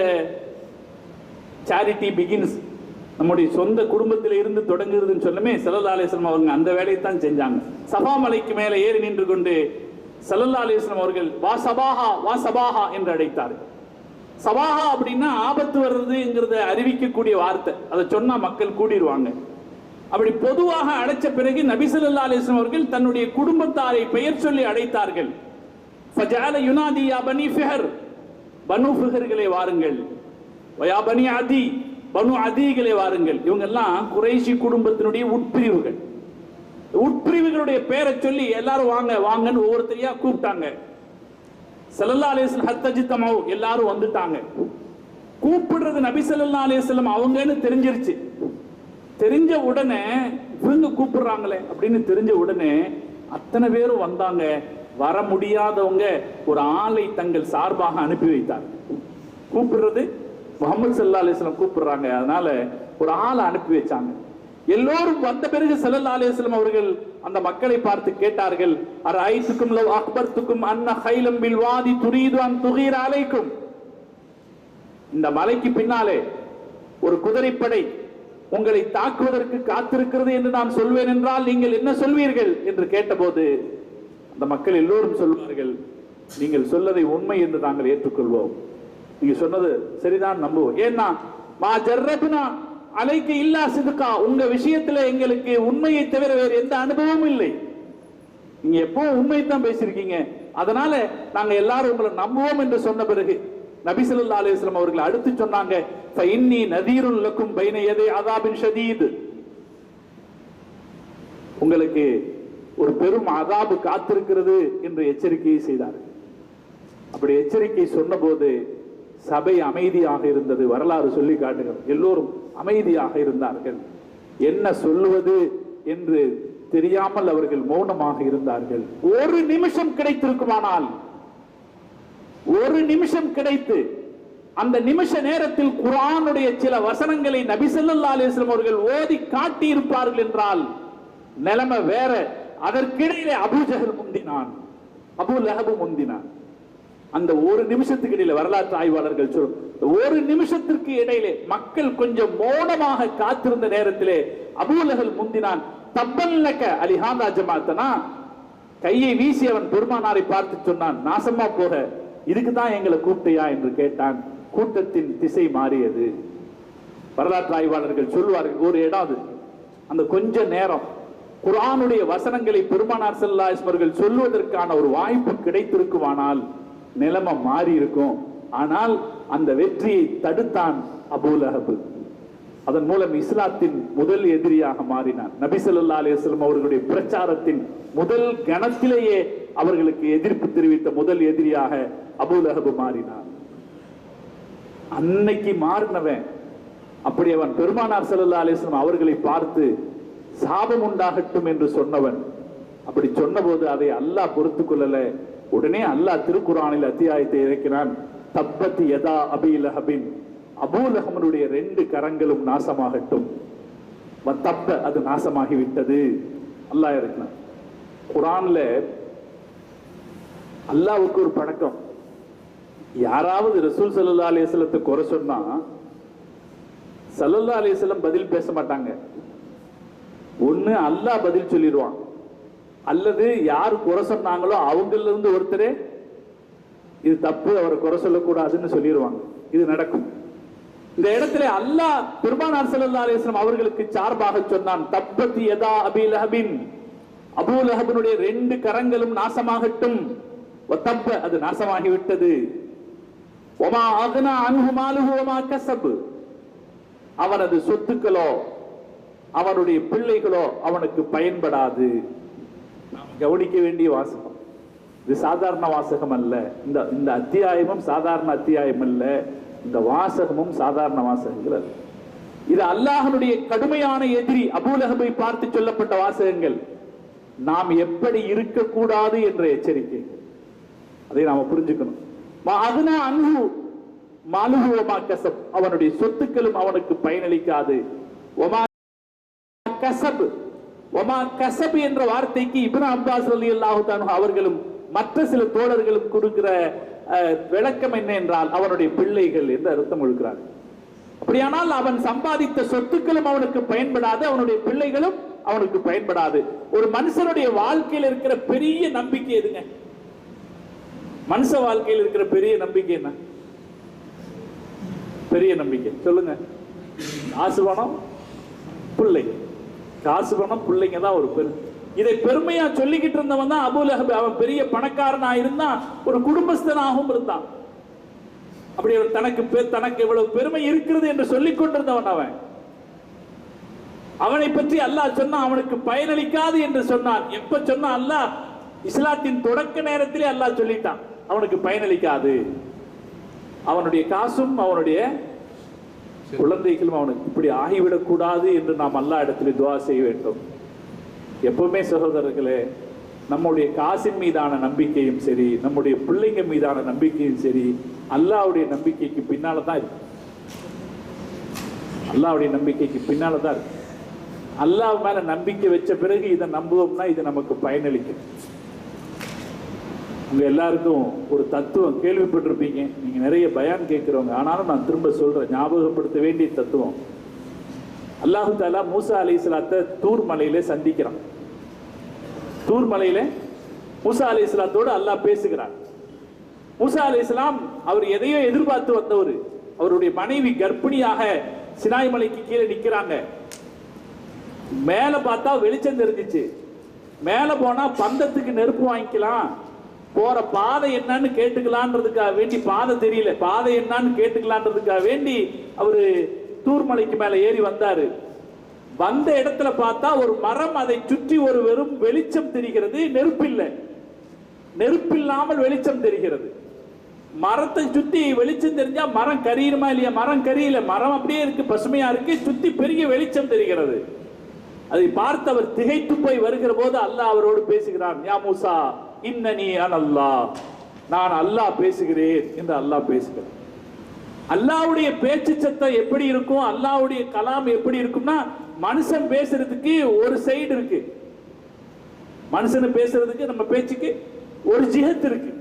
சேரிட்டி பிகின்ஸ் நம்முடைய சொந்த குடும்பத்தில் இருந்து தொடங்குறதுன்னு சொன்னமே, ஸல்லல்லாஹு அலைஹி வஸல்லம் அவங்க அந்த வேலையை தான் செஞ்சாங்க. சஃபா மலைக்கு மேலே ஏறி நின்று கொண்டு ஸல்லல்லாஹு அலைஹி வஸல்லம் அவர்கள் வா சபாஹா வா சபாஹா என்று அழைத்தார்கள். சபாஹா அப்படின்னா ஆபத்து வர்றதுங்கிறத அறிவிக்கக்கூடிய வார்த்தை. அதை சொன்னா மக்கள் கூடிடுவாங்க. அப்படி பொதுவாக அழைச்ச பிறகு நபி ஸல்லல்லாஹு அலைஹி வஸல்லம் அவர்கள் தன்னுடைய குடும்பத்தாரை பெயர் சொல்லி அழைத்தார்கள். ஃபஜஅல யுனாதி யா பனி ஃபிஹர், பனு ஃபிஹர்களே வாருங்கள், வயா பனி அதி, பனு அதீகளே வாருங்கள். இவங்க எல்லாம் குறைஷி குடும்பத்தினுடைய உட்பிரிவுகள். உட்பிரிவுகளுடைய பெயரை சொல்லி எல்லாரும் வாங்க வாங்கன்னு ஒவ்வொருத்தரையா கூப்பிட்டாங்க. ஸல்லல்லாஹு அலைஹி வஸல்லம் ஹத்தஜிதமௌ, எல்லாரும் வந்துட்டாங்க. கூப்பிடுறது நபி ஸல்லல்லாஹு அலைஹி வஸல்லம் அவங்கன்னு தெரிஞ்சிருச்சு. தெரிஞ்ச உடனே இவங்க கூப்பிடுறாங்களே அப்படின்னு தெரிஞ்ச உடனே அத்தனை பேரும் வந்தாங்க. வர முடியாதவங்க ஒரு ஆளை தங்கள் சார்பாக அனுப்பி வைத்தார். கூப்பிடுறது முஹம்மது ஸல்லல்லாஹு அலைஹி வஸல்லம் கூப்பிடுறாங்க, அதனால ஒரு ஆளை அனுப்பி வச்சாங்க. எல்லோரும் வந்த பிறகு ஸல்லல்லாஹு அலைஹி வஸல்லம் அவர்கள் அந்த மக்களை பார்த்து கேட்டார்கள், அரைத்துக்கும் லவ் அக்பர்துக்கும் அன்ன கைலம் பில் வாதி துரீது அன் துகீர அலைக்கும், இந்த மலைக்கு பின்னாலே ஒரு குதிரைப்படை உங்களை தாக்குவதற்கு காத்திருக்கிறது என்று நான் சொல்வேன் என்றால் நீங்கள் என்ன சொல்வீர்கள் என்று கேட்டபோது அந்த மக்கள் எல்லோரும் சொல்வார்கள், நீங்கள் சொல்லதை உண்மை என்று நாங்கள் ஏற்றுக்கொள்வோம், நீங்க சொன்னது சரிதான் நம்புவோம். ஏன்னா மா ஜர்ரப்னா அலைக்கு இல்லா சிதுக்கா, உங்க விஷயத்துல எங்களுக்கு உண்மையை தவிர வேறு எந்த அனுபவமும் இல்லை, நீங்க எப்பவும் உண்மையை தான் பேசியிருக்கீங்க, அதனால நாங்க எல்லாரும் உங்களை நம்புவோம் என்று சொன்ன பிறகு நபி ஸல்லல்லாஹு அலைஹி வஸல்லம் அவர்கள் அடுத்து சொன்னாங்க, ஃபஇன்னி நதீருல் லக்கும் பைன யதை அஸாபின் ஷதீத், உங்களுக்கு ஒரு பெரும் அஸாபு காத்திருக்கிறது என்று எச்சரிக்கையை செய்தார்கள். அப்படி எச்சரிக்கை சொன்னபோது சபை அமைதியாக இருந்தது. வரலாறு சொல்லி காட்டுகிறது. எல்லோரும் அமைதியாக இருந்தார்கள். என்ன சொல்லுவது என்று தெரியாமல் அவர்கள் மௌனமாக இருந்தார்கள். ஒரு நிமிஷம் கிடைத்திருக்குமானால், ஒரு நிமிஷம் கிடைத்து அந்த நிமிஷ நேரத்தில் குர்ஆனுடைய சில வசனங்களை நபி ஸல்லல்லாஹு அலைஹி வஸல்லம் அவர்கள் ஓதி காட்டி இருப்பார்கள் என்றால் நிலைமை வேற. அதற்கிடையிலே அபூ ஜஹல் முந்தினான், அபூ லஹப் முந்தினான். அந்த ஒரு நிமிஷத்துக்கு இடையில வரலாற்று ஆய்வாளர்கள் சொல்லும், ஒரு நிமிஷத்திற்கு இடையிலே மக்கள் கொஞ்சம் மௌனமாக காத்திருந்த நேரத்திலே அபூ லஹப் முந்தினான். தப்பல்லக அலிஹாதா ஜமாத்தனா, கையை வீசி அவன் பெருமானாரை பார்த்து சொன்னான், நாசமா போக, இதுக்கு தான் எங்களை கூப்பிட்டியா என்று கேட்டான். கூட்டத்தின் திசை மாறியது. வரலாற்று ஆய்வாளர்கள் சொல்வார்கள், ஒரு இடம் அது, அந்த கொஞ்ச நேரம் குர்ஆனுடைய வசனங்களை பெருமானார் ஸல்லல்லாஹு அலைஹி வஸல்லம் அவர்கள் சொல்வதற்கான ஒரு வாய்ப்பு கிடைத்திருக்குமானால் நிலைமை மாறி இருக்கும். ஆனால் அந்த வெற்றியை தடுத்தான் அபூ லஹப். அதன் மூலம் இஸ்லாத்தின் முதல் எதிரியாக மாறினார். நபி ஸல்லல்லாஹு அலைஹி வஸல்லம் அவர்களுடைய பிரச்சாரத்தின் முதல் கணத்திலேயே அவர்களுக்கு எதிர்ப்பு தெரிவித்த முதல் எதிரியாக அபூ லஹப் மாறினார். அன்னைக்கு மாறினவன், அப்படி அவன் பெருமானார் ஸல்லல்லாஹு அலைஹி வஸல்லம் அவர்களை பார்த்து சாபம் உண்டாகட்டும் என்று சொன்னவன், அப்படி சொன்னபோது அதை அல்லாஹ் பொறுத்துக் கொள்ளல. உடனே அல்லாஹ் திருக்குர்ஆனில் அத்தியாயத்தை இறக்கினான். தப்பத் யதா அபீ லஹபின், அபூ லஹபனுடைய 2 கரங்களும் நாசமாகட்டும். வத்தப்ப, அது நாசமாகிவிட்டது. அல்லாஹ் இருக்கிறான். குர்ஆன்ல அல்லாஹ்வுக்கு ஒரு பழக்கம், யாராவது ரசூல் ஸல்லல்லாஹு அலைஹி வஸல்லத்தை குறை சொன்னா ஸல்லல்லாஹு அலைஹி வஸல்லம் பதில் பேச மாட்டாங்க. ஒண்ணு அல்லாஹ் பதில் சொல்லிடுவான், அல்லது யார் குறை சொன்னாங்களோ அவங்கள இருந்து ஒருத்தரே இது தப்பு, அவரை குறை சொல்லக்கூடாதுன்னு சொல்லிடுவாங்க. இது நடக்கும். இந்த இடத்துல அல்லாஹ் பெருமானார் ஸல்லல்லாஹு அலைஹி வஸல்லம் அவர்களுக்கு சார்பாக சொன்னான், தப்பத் யதா அபீ லஹபின், அபூ லஹபனுடைய 2 கரங்களும் நாசமாகட்டும். வத்தப்ப, அது நாசமாகிவிட்டது. வமா அக்னா அன்ஹு மாலுஹு வமா கஸப், அவனது சொத்துக்களோ அவனுடைய பிள்ளைகளோ அவனுக்கு பயன்படாது. நாம் கவனிக்க வேண்டிய வாசகம் இது. சாதாரண வாசகம் அல்ல. இந்த அத்தியாயமும் சாதாரண அத்தியாயம் அல்ல. இந்த வாசகமும் சாதாரண வாசகங்கள் அல்ல. இது அல்லாஹ்வுடைய கடுமையான எதிரி அபூ லஹபை பார்த்து சொல்லப்பட்ட வாசகங்கள். நாம் எப்படி இருக்கக்கூடாது என்ற எச்சரிக்கை. அதை நாம புரிஞ்சுக்கணும். அக்னா அன்ஹு மாலுஹு வமா கஸப், அவனுடைய சொத்துக்களும் அவனுக்கு பயனளிக்காது. வமா கஸப், வமா கஸப் என்ற வார்த்தைக்கு இப்னு அப்பாஸ் ரலியல்லாஹு தஆலா அவர்களும் மற்ற சில தோழர்களும் கொடுக்கிற விளக்கம் என்ன என்றால் அவனுடைய பிள்ளைகள் என்று அர்த்தம் கொடுக்கிறார். அப்படியானால் அவன் சம்பாதித்த சொத்துக்களும் அவனுக்கு பயன்படாது, அவனுடைய பிள்ளைகளும் அவனுக்கு பயன்படாது. ஒரு மனுஷனுடைய வாழ்க்கையில் இருக்கிற பெரிய நம்பிக்கை எதுங்க? மனுஷ வாழ்க்கையில் இருக்கிற பெரிய நம்பிக்கை என்ன? பெரிய நம்பிக்கை சொல்லுங்க. காசு பணம் பிள்ளை, காசு பணம் பிள்ளைங்க தான் ஒரு பெரு. இதை பெருமையா சொல்லிக்கிட்டு இருந்தவன் தான் அபூ லஹப். அவன் பெரிய பணக்காரனா இருந்தான், ஒரு குடும்பஸ்தனாகவும் இருந்தான். அப்படி தனக்கு இவ்வளவு பெருமை இருக்கிறது என்று சொல்லிக் கொண்டிருந்தவன் அவன். அவனை பற்றி அல்லாஹ் சொன்னா அவனுக்கு பயனளிக்காது என்று சொன்னான். எப்ப சொன்னா அல்லாஹ்? இஸ்லாத்தின் தொடக்க நேரத்திலே அல்லாஹ் சொல்லிட்டான் அவனுக்கு பயனளிக்காது. அவனுடைய காசும் அவனுடைய குழந்தைகளும் அவனுக்கு இப்படி ஆகிவிடக் கூடாது என்று நாம் அல்லாஹ் இடத்தில் துஆ செய்ய வேண்டும். எப்பவுமே சகோதரர்களே, நம்முடைய காசின் மீதான நம்பிக்கையும் சரி, நம்முடைய பிள்ளைங்க மீதான நம்பிக்கையும் சரி, அல்லாஹ்வுடைய நம்பிக்கைக்கு பின்னால தான் இருக்கு. அல்லாஹ்வுடைய நம்பிக்கைக்கு பின்னால தான் இருக்கு. அல்லாஹ் மேல நம்பிக்கை வச்ச பிறகு இதை நம்புவோம்னா இது நமக்கு பயனளிக்கும். உங்க எல்லாருக்கும் ஒரு தத்துவம் கேள்விப்பட்டிருப்பீங்க, நீங்க நிறைய பயான் கேட்கிறவங்க, ஆனாலும் நான் திரும்ப சொல்றேன், ஞாபகப்படுத்த வேண்டிய தத்துவம். அல்லாஹு தஆலா மூசா அலைஹிஸ்ஸலாத்தை தூர் மலையில சந்திக்கிறான். தூர் மலையில மூசா அலைஹிஸ்ஸலாத்தோடு அல்லாஹ் பேசுகிறார். மூசா அலைஹிஸ்ஸலாம் அவர் எதையோ எதிர்பார்த்து வந்தவர். அவருடைய மனைவி கர்ப்பிணியாக சினாய் மலைக்கு கீழே நிக்கிறாங்க. மேல பார்த்தா வெளிச்சம் தெரிஞ்சிச்சு. மேல போனா பந்தத்துக்கு நெருப்பு வாங்கிக்கலாம், போற பாதை என்னன்னு கேட்டுக்கலான்றதுக்காக வேண்டி, பாதை தெரியல, பாதை என்னன்னு கேட்டுக்கலான்றதுக்காக வேண்டி அவரு தூர்மலைக்கு மேல ஏறி வந்தாரு. வந்த இடத்துல பார்த்தா ஒரு மரம், அதை சுற்றி ஒரு வெறும் வெளிச்சம் தெரிகிறது, நெருப்பில்லை. நெருப்பில்லாமல் வெளிச்சம் தெரிகிறது. மரத்தை சுத்தி வெளிச்சம் தெரிஞ்சா மரம் கரியுமா இல்லையா? மரம் கரியல, மரம் அப்படியே இருக்கு, பசுமையா இருக்கு, சுத்தி பெரிய வெளிச்சம் தெரிகிறது. அதை பார்த்து அவர் திகைத்து போய் வருகிற போது அல்லாஹ் அவரோடு பேசுகிறான். யா மூசா இன்னனி அனல்லாஹ், நான் அல்லாஹ் பேசுகிறேன் என்று அல்லாஹ் பேசுகிறான். அல்லாஹ்வுடைய பேச்சு சத்தம் எப்படி இருக்கும், அல்லாஹ்வுடைய கலாம் எப்படி இருக்கும்னா, மனுஷன் பேசுறதுக்கு ஒரு சைடு இருக்கு, மனுஷன் பேசுறதுக்கு நம்ம பேச்சுக்கு ஒரு ஜிஹத் இருக்கு.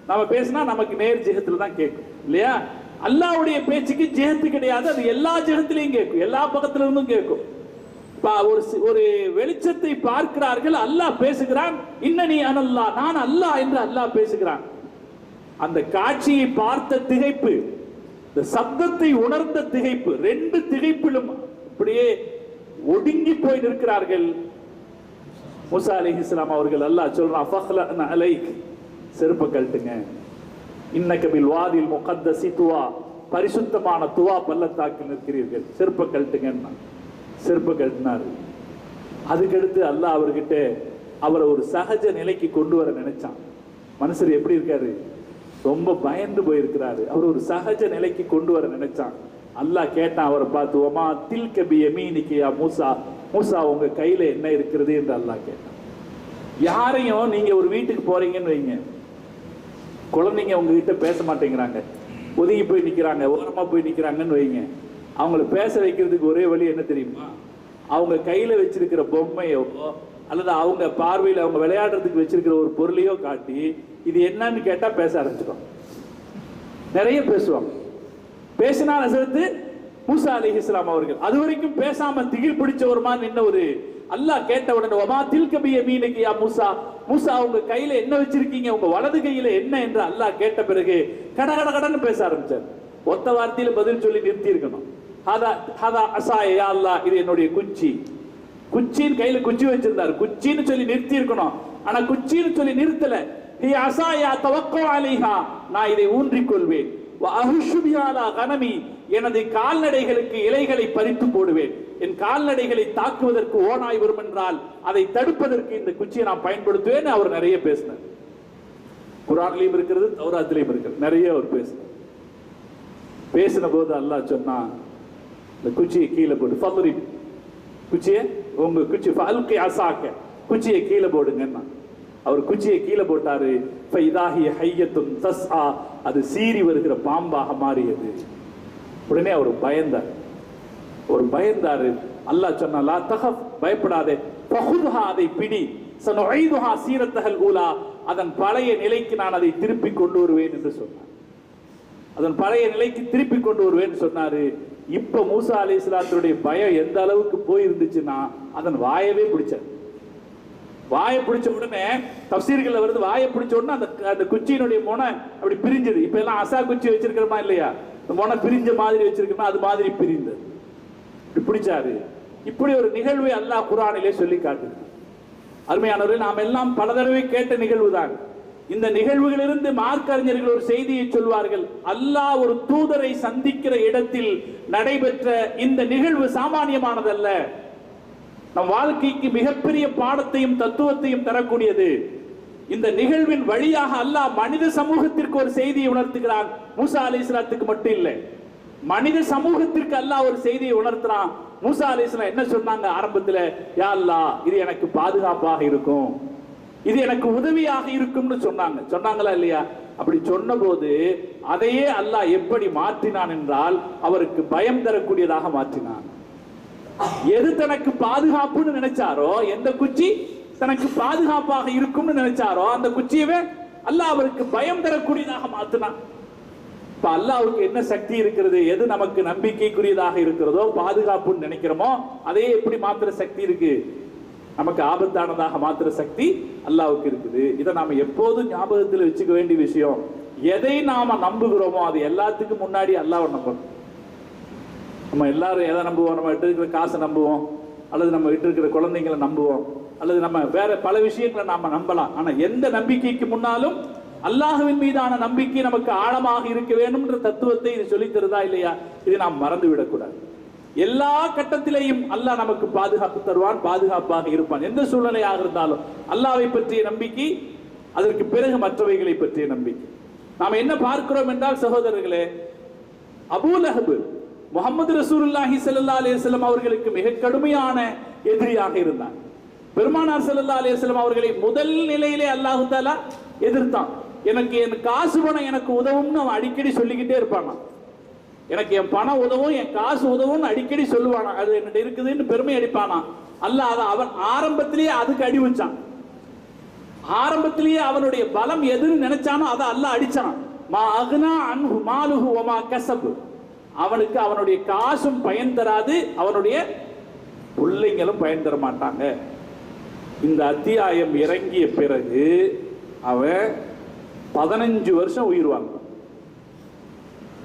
நம்ம பேசினா நமக்கு நேர் ஜிஹத்துல தான் கேட்கும் இல்லையா? அல்லாஹ்வுடைய பேச்சுக்கு ஜிஹத்து கிடையாது, அது எல்லா ஜிஹத்திலையும் கேட்கும், எல்லா பக்கத்துல இருந்தும் கேட்கும். ஒரு வெளிச்சத்தை பார்க்கிறார்கள், அல்லாஹ் பேசுகிறான். இன்னனி அனல்லாஹ், நான் அல்லாஹ் என்று அல்லாஹ் பேசுகிறான். அந்த காட்சியை பார்த்த திகைப்பு, இந்த சப்தத்தை உணர்ந்த திகைப்பு, ரெண்டு திகைப்பிலும் அப்படியே ஒடுங்கி போய் நிற்கிறார்கள். மூசா அலைஹிஸ்ஸலாம் அவர்கள் அல்லாஹ் சொல்றான், ஃபக்லஅன அலைக், செருப்பை கழட்டுங்க. இன்னக பில் வாதில் முகத்தஸி துவா, பரிசுத்தமான துவா பள்ளத்தாக்கில் நிற்கிறீர்கள், செருப்பை கழட்டுங்கன்னா செருப்பை கழட்டினாரு. அதுக்கடுத்து அல்லாஹ் அவர்கிட்ட அவரை ஒரு சகஜ நிலைக்கு கொண்டு வர நினைச்சான். மனுஷர் எப்படி இருக்காரு, ரொம்ப பயந்து போயிருக்கிறாரு, அவர் ஒரு சகஜ நிலைக்கு கொண்டு வர நினைச்சான். அல்லாஹ் கேட்டான் அவரை பார்த்து, ஒமா தில்க பி யமீனிக யா மூசா, மூசா உங்க கையில என்ன இருக்கிறது என்று அல்லாஹ் கேட்டான். யாரையும் நீங்க ஒரு வீட்டுக்கு போறீங்கன்னு வைங்க, குழந்தைங்க உங்ககிட்ட பேச மாட்டேங்கிறாங்க, ஒதுங்கி போய் நிக்கிறாங்க, ஓரமா போய் நிக்கிறாங்கன்னு வைங்க, அவங்கள பேச வைக்கிறதுக்கு ஒரே வழி என்ன தெரியுமா? அவங்க கையில வச்சிருக்கிற பொம்மையோ அல்லது அவங்க பார்வையில் அவங்க விளையாடுறதுக்கு வச்சிருக்கிற ஒரு பொருளையோ காட்டி இது என்னன்னு கேட்டா பேச ஆரம்பிச்சிடும். நிறைய பேசுவாங்க. பேசினால் அசரத்து மூசா அலைஹிஸ்ஸலாம் அவர்கள் அது வரைக்கும் பேசாம திகில் பிடிச்ச ஒரு மாதிரி நின்ன ஒரு அல்லாஹ் கேட்ட உடனே, வமா தில்க பி யமீனிக யா மூசா, மூசா உங்க கையில என்ன வச்சிருக்கீங்க, உங்க வலது கையில என்ன என்று அல்லாஹ் கேட்ட பிறகு கடன்னு பேச ஆரம்பிச்சார். ஒத்த வார்த்தையில பதில் சொல்லி நிறுத்தி இருக்கணும். ஹதா அஸாய யா அல்லாஹ், இது என்னுடைய குச்சி. குச்சின்னு கையில குச்சி வச்சிருந்தார், குச்சின்னு சொல்லி நிறுத்தி இருக்கணும். ஆனா குச்சின்னு சொல்லி நிறுத்தல. ஹி அஸாயா தவக்கோ அலைஹா, நான் இதை ஊன்றிக் கொள்வேன். வ அஹுஷு பிஹா அலா கனமி, எனது கால்நடைகளுக்கு இலைகளை பறித்து போடுவேன். என் கால்நடைகளை தாக்குவதற்கு ஓநாய் வரும் என்றால் அதை தடுப்பதற்கு இந்த குச்சியை நான் பயன்படுத்துவேன். அவர் நிறைய பேசினார். குர்ஆன்லயும் இருக்கிறது, தௌராத்திலையும் இருக்கிறது, நிறைய அவர் பேசினார். பேசின போது அல்லாஹ் சொன்னா, இந்த குச்சியை கீழே போட்டு ஃபல்ரி, குச்சியை உங்க குச்சி ஃபல்கி அஸாக, குச்சியை கீழே போடுங்கன்னா அவர் குச்சியை கீழே போட்டாரு. ஃபைதாஹி ஹய்யத்துன் தஸ்ஆ, அது சீறி வருகிற பாம்பாக மாறியது. உடனே அவர் பயந்தார், ஒரு பயந்தாரு. அல்லாஹ் சொன்னா, லா தஹஃப், பயப்படாதே, ஃபஹுத்ஹா, அதை பிடி, சனுஈதுஹா சீரத்தஹல் ஊலா, அதன் பழைய நிலைக்கு நான் அதை திருப்பி கொண்டு வருவேன் என்று சொன்னார். அதன் பழைய நிலைக்கு திருப்பி கொண்டு வருவேன் சொன்னாரு. இப்ப மூசா அலைஹிஸ்ஸலாத்துடைய பயம் எந்த அளவுக்கு போயிருந்துச்சுன்னா, அதன் வாயவே பிடிச்சார். வாயை பிடிச்ச உடனே தஃசீர்கள்ல வருது, வாயை பிடிச்ச உடனே அந்த குச்சியினுடைய முனை அப்படி பிரிஞ்சது. இப்ப எல்லாம் அசா குச்சி வச்சிருக்கிறோமா இல்லையா, முனை பிரிஞ்ச மாதிரி வச்சிருக்கோமா, அது மாதிரி பிரிந்தது. பிடிச்சாரு. இப்படி ஒரு நிகழ்வை அல்லாஹ் குர்ஆனிலே சொல்லி காட்டுகிறார். அருமையானவர்கள், நாம் எல்லாம் பல தடவை கேட்ட நிகழ்வுதான். இந்த நிகழ்வுகளிலிருந்து மார்க்க அறிஞர்கள் ஒரு செய்தியை சொல்வார்கள். அல்லாஹ் ஒரு தூதரை சந்திக்கிற இடத்தில் நடைபெற்ற இந்த நிகழ்வு சாமானியமானதல்ல, நம் வாழ்க்கைக்கு மிகப்பெரிய பாடத்தையும் தத்துவத்தையும் தரக்கூடியது. இந்த நிகழ்வின் வழியாக அல்லாஹ் மனித சமூகத்திற்கு ஒரு செய்தியை உணர்த்துகிறான். மூசா அலைஹிஸ்ஸலாத்துக்கு மட்டும் இல்லை, மனித சமூகத்திற்கு அல்லாஹ் ஒரு செய்தியை உணர்த்துறான். மூசா அலைஹிஸ்ஸலாம் என்ன சொன்னாங்க ஆரம்பத்தில்? யா அல்லாஹ், இது எனக்கு பாதுகாப்பாக இருக்கும், இது எனக்கு உதவியாக இருக்கும்னு சொன்னாங்களா இல்லையா? அப்படி சொன்ன போது அதையே அல்லாஹ் எப்படி மாற்றினான் என்றால், அவருக்கு பயம் தரக்கூடியதாக மாற்றினான். எது தனக்கு பாதுகாப்புன்னு நினைச்சாரோ, எந்த குச்சி தனக்கு பாதுகாப்பாக இருக்கும்னு நினைச்சாரோ, அந்த குச்சியவே அல்லாஹ் அவருக்கு பயம் தரக்கூடியதாக மாற்றினான். இப்ப அல்லாஹ்வுக்கு என்ன சக்தி இருக்கிறது? எது நமக்கு நம்பிக்கைக்குரியதாக இருக்கிறதோ, பாதுகாப்புன்னு நினைக்கிறோமோ, அதையே எப்படி மாத்திர சக்தி இருக்கு? நமக்கு ஆபத்தானதாக மாத்திர சக்தி அல்லாஹ்வுக்கு இருக்குது. இதை நாம எப்போதும் ஞாபகத்தில் வச்சுக்க வேண்டிய விஷயம். எதை நாம நம்புகிறோமோ அது எல்லாத்துக்கும் முன்னாடி அல்லாஹ்வை நம்பணும். நம்ம எல்லாரும் எதை நம்புவோம்? நம்ம கிட்ட இருக்கிற காசை நம்புவோம், அல்லது நம்ம கிட்ட இருக்கிற குழந்தைங்களை நம்புவோம், அல்லது நம்ம வேற பல விஷயங்களை நாம நம்பலாம். ஆனா எந்த நம்பிக்கைக்கு முன்னாலும் அல்லாஹ்வின் மீதான நம்பிக்கை நமக்கு ஆழமாக இருக்க வேண்டும்ன்ற தத்துவத்தை இது சொல்லித் தருதா இல்லையா? இதை நாம் மறந்து விடக்கூடாது. எல்லா கட்டத்திலேயும் அல்லாஹ் நமக்கு பாதுகாப்பு தருவான், பாதுகாப்பாக இருப்பான். எந்த சூழ்நிலையாக இருந்தாலும் அல்லாஹ்வை பற்றிய நம்பிக்கை, அதற்கு பிறகு மற்றவைகளை பற்றிய நம்பிக்கை. நாம் என்ன பார்க்கிறோம் என்றால் சகோதரர்களே, அபூ லஹப் முஹம்மது ரசூலுல்லாஹி ஸல்லல்லாஹு அலைஹி வஸல்லம் அவர்களுக்கு மிக கடுமையான எதிரியாக இருந்தார். பெருமானார் ஸல்லல்லாஹு அலைஹி வஸல்லம் அவர்களை முதல் நிலையிலே அல்லாஹ் தஆலா எதிர்த்தான். எனக்கு என் காசு பணம் எனக்கு உதவும்னு அவன் அடிக்கடி சொல்லிக்கிட்டே இருப்பானா. எனக்கு என் பணம் உதவும், என் காசு உதவும்னு அடிக்கடி சொல்லுவானா. அது என்கிட்ட இருக்குதுன்னு பெருமை அடிப்பானா. அல்லாஹ் அதை அவன் ஆரம்பத்திலேயே அதுக்கு அடி வச்சான். ஆரம்பத்திலேயே அவனுடைய பலம் எதுன்னு நினைச்சானோ அதை அல்லாஹ் அடிச்சான். மா அக்னா அன்ஹு மாலுஹு வமா கஸப். அவனுக்கு அவனுடைய காசும் பயன் தராது, அவனுடைய பிள்ளைங்களும் பயன் தர மாட்டாங்க. இந்த அத்தியாயம் இறங்கிய பிறகு அவன் 15 வருஷம் உயிர் வாங்கினான்.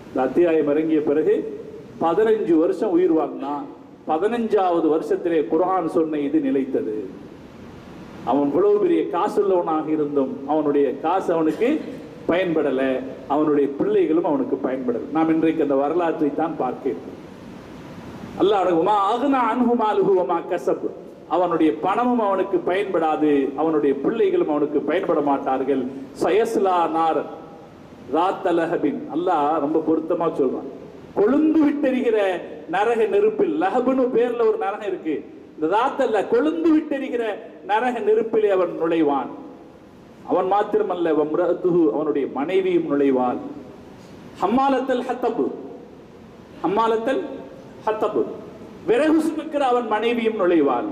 இந்த அத்தியாயம் இறங்கிய பிறகு 15 வருஷம் உயிர் வாங்கினான். 15வது வருஷத்திலே குர்ஆன் சொன்ன இது நிலைத்தது. அவன் இவ்வளவு பெரிய காசுள்ளவனாக இருந்தும் அவனுடைய காசு அவனுக்கு பயன்படல, அவனுடைய பிள்ளைகளும் அவனுக்கு பயன்படல. நாம் இன்றைக்கு அந்த வரலாற்றை தான் பார்க்கிறோம். அல்லாஹ் அவனுடைய பணமும் அவனுக்கு பயன்படாது, அவனுடைய பிள்ளைகளும் அவனுக்கு பயன்பட மாட்டார்கள். சயஸ்லா நார் ராத்தலஹபின். அல்லாஹ் ரொம்ப பொருத்தமா சொல்றான். கொழுந்து விட்டெரிகிற நரக நெருப்பில், லஹபுன்னு பேர்ல ஒரு நரகம் இருக்கு, இந்த ராத்தல்ல கொழுந்து விட்டெரிகிற நரக நெருப்பிலே அவன் நுழைவான். அவன் மாத்திரமல்ல, வம்ரஅத்துஹு அவனுடைய மனைவியும் நுழைவாள். ஹம்மாலத்தல் ஹத்தபு, ஹம்மாலத்தல் ஹத்தபு விறகு சுமக்கிற அவன் மனைவியும் நுழைவாள்.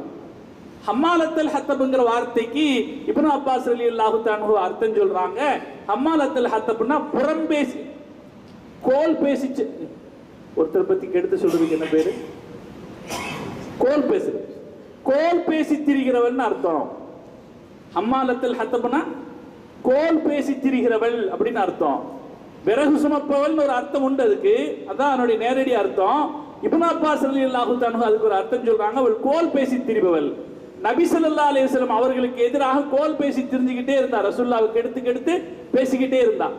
ஹம்மாலத்தல் ஹத்தபுங்கிற வார்த்தைக்கு இப்னு அப்பாஸ் ரலியல்லாஹு தஆலா அர்த்தம் சொல்றாங்க. ஹம்மாலத்தல் ஹத்தப்னா புறம் பேசி கோல் பேசிச்சு. ஒருத்தர் பத்தி கெடுத்து சொல்றதுக்கு என்ன பேரு? கோல் பேசு, கோல் பேசி திரிகிறவன் அர்த்தம். ஹம்மாலத்தல் ஹத்தப்னா கோல் பேசி திரிகிறவள் அப்படின்னு அர்த்தம். விறகு சுமப்பவள் ஒரு அர்த்தம் உண்டு அதுக்கு, அதான் அதனுடைய நேரடி அர்த்தம். இப்னு அப்பாஸ் ரலியல்லாஹு தஆலா அதுக்கு ஒரு அர்த்தம் சொல்றாங்க, அவள் கோல் பேசி திரிபவள். நபி ஸல்லல்லாஹு அலைஹி வஸல்லம் அவர்களுக்கு எதிராக கோல் பேசி திரிஞ்சுக்கிட்டே இருந்தார். ரசூலுல்லாஹ்வுக்கு எடுத்து பேசிக்கிட்டே இருந்தார்.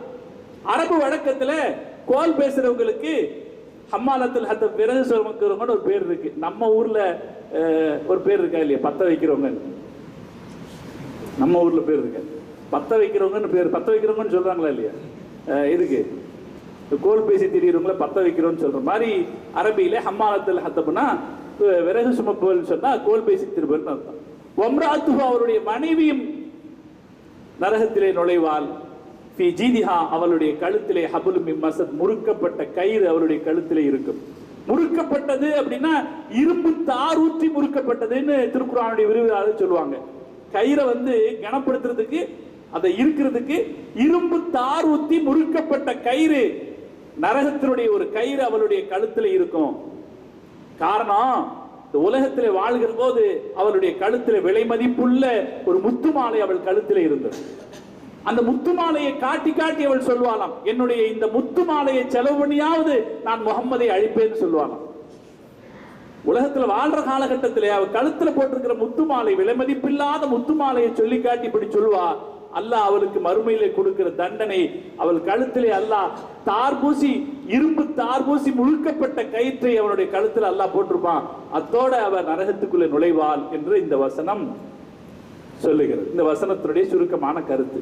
அரபு வழக்கத்துல கோல் பேசுறவங்களுக்கு ஹம்மாலத்துல் ஹத்தப் விறகு சுமக்கிறவங்க ஒரு பேர் இருக்கு. நம்ம ஊர்ல ஒரு பேர் இருக்கா இல்லையா? பத்த வைக்கிறவங்க. நம்ம ஊர்ல பேர் இருக்கு, பத்த வைக்கிறவங்கன்னு பேர். பத்த வைக்கிறவங்கன்னு சொல்றாங்களா இல்லையா? இதுக்கு கோல் பேசி திரிகிறவங்கள பத்த வைக்கிறோம்னு சொல்ற மாதிரி அரபியில ஹம்மாலத்துல் ஹத்தப்னா விறகு சுமப்பவள் சொன்னா கோல் பேசி திருப்பல் அர்த்தம். வம்ராத்துஹு அவருடைய மனைவியும் நரகத்திலே நுழைவாள். ஃபி ஜீதிஹா அவளுடைய கழுத்திலே ஹபுலும் மின் மஸத் முறுக்கப்பட்ட கயிறு அவளுடைய கழுத்திலே இருக்கும். முறுக்கப்பட்டது அப்படின்னா இரும்பு தார் ஊற்றி முறுக்கப்பட்டதுன்னு திருக்குர்ஆனுடைய விரிவுரையாளர் சொல்லுவாங்க. கயிறை கனப்படுத்துறதுக்கு, அதை இருக்கிறதுக்கு இரும்பு தார் ஊற்றி முறுக்கப்பட்ட கயிறு, நரகத்தினுடைய ஒரு கயிறு அவளுடைய கழுத்துல இருக்கும். காரணம், இந்த உலகத்திலே வாழ்கிற போது அவளுடைய கழுத்துல விலை மதிப்புள்ள ஒரு முத்து மாலை அவள் கழுத்துல இருந்தது. அந்த முத்து மாலையை காட்டி காட்டி அவள் சொல்வாளாம், என்னுடைய இந்த முத்து மாலையை செலவு பண்ணியாவது நான் முகம்மதை அழிப்பேன்னு சொல்வாளாம். உலகத்துல வாழ்ற காலகட்டத்திலே அவள் கழுத்துல போட்டிருக்கிற முத்து மாலை, விலை மதிப்பில்லாத முத்து மாலையை சொல்லி காட்டி இப்படி சொல்லுவா. அல்லாஹ் அவளுக்கு மறுமையிலே கொடுக்கிற தண்டனை, அவள் கழுத்திலே அல்லாஹ் தார்பூசி, இரும்பு தார்பூசி முழுக்கப்பட்ட கயிற்றை அவனுடைய கழுத்தில் அல்லாஹ் போட்டிருப்பான். அத்தோட அவள் நரகத்துக்குள்ளே நுழைவாள் என்று இந்த வசனம் சொல்லுகிறது. இந்த வசனத்தினுடைய சுருக்கமான கருத்து.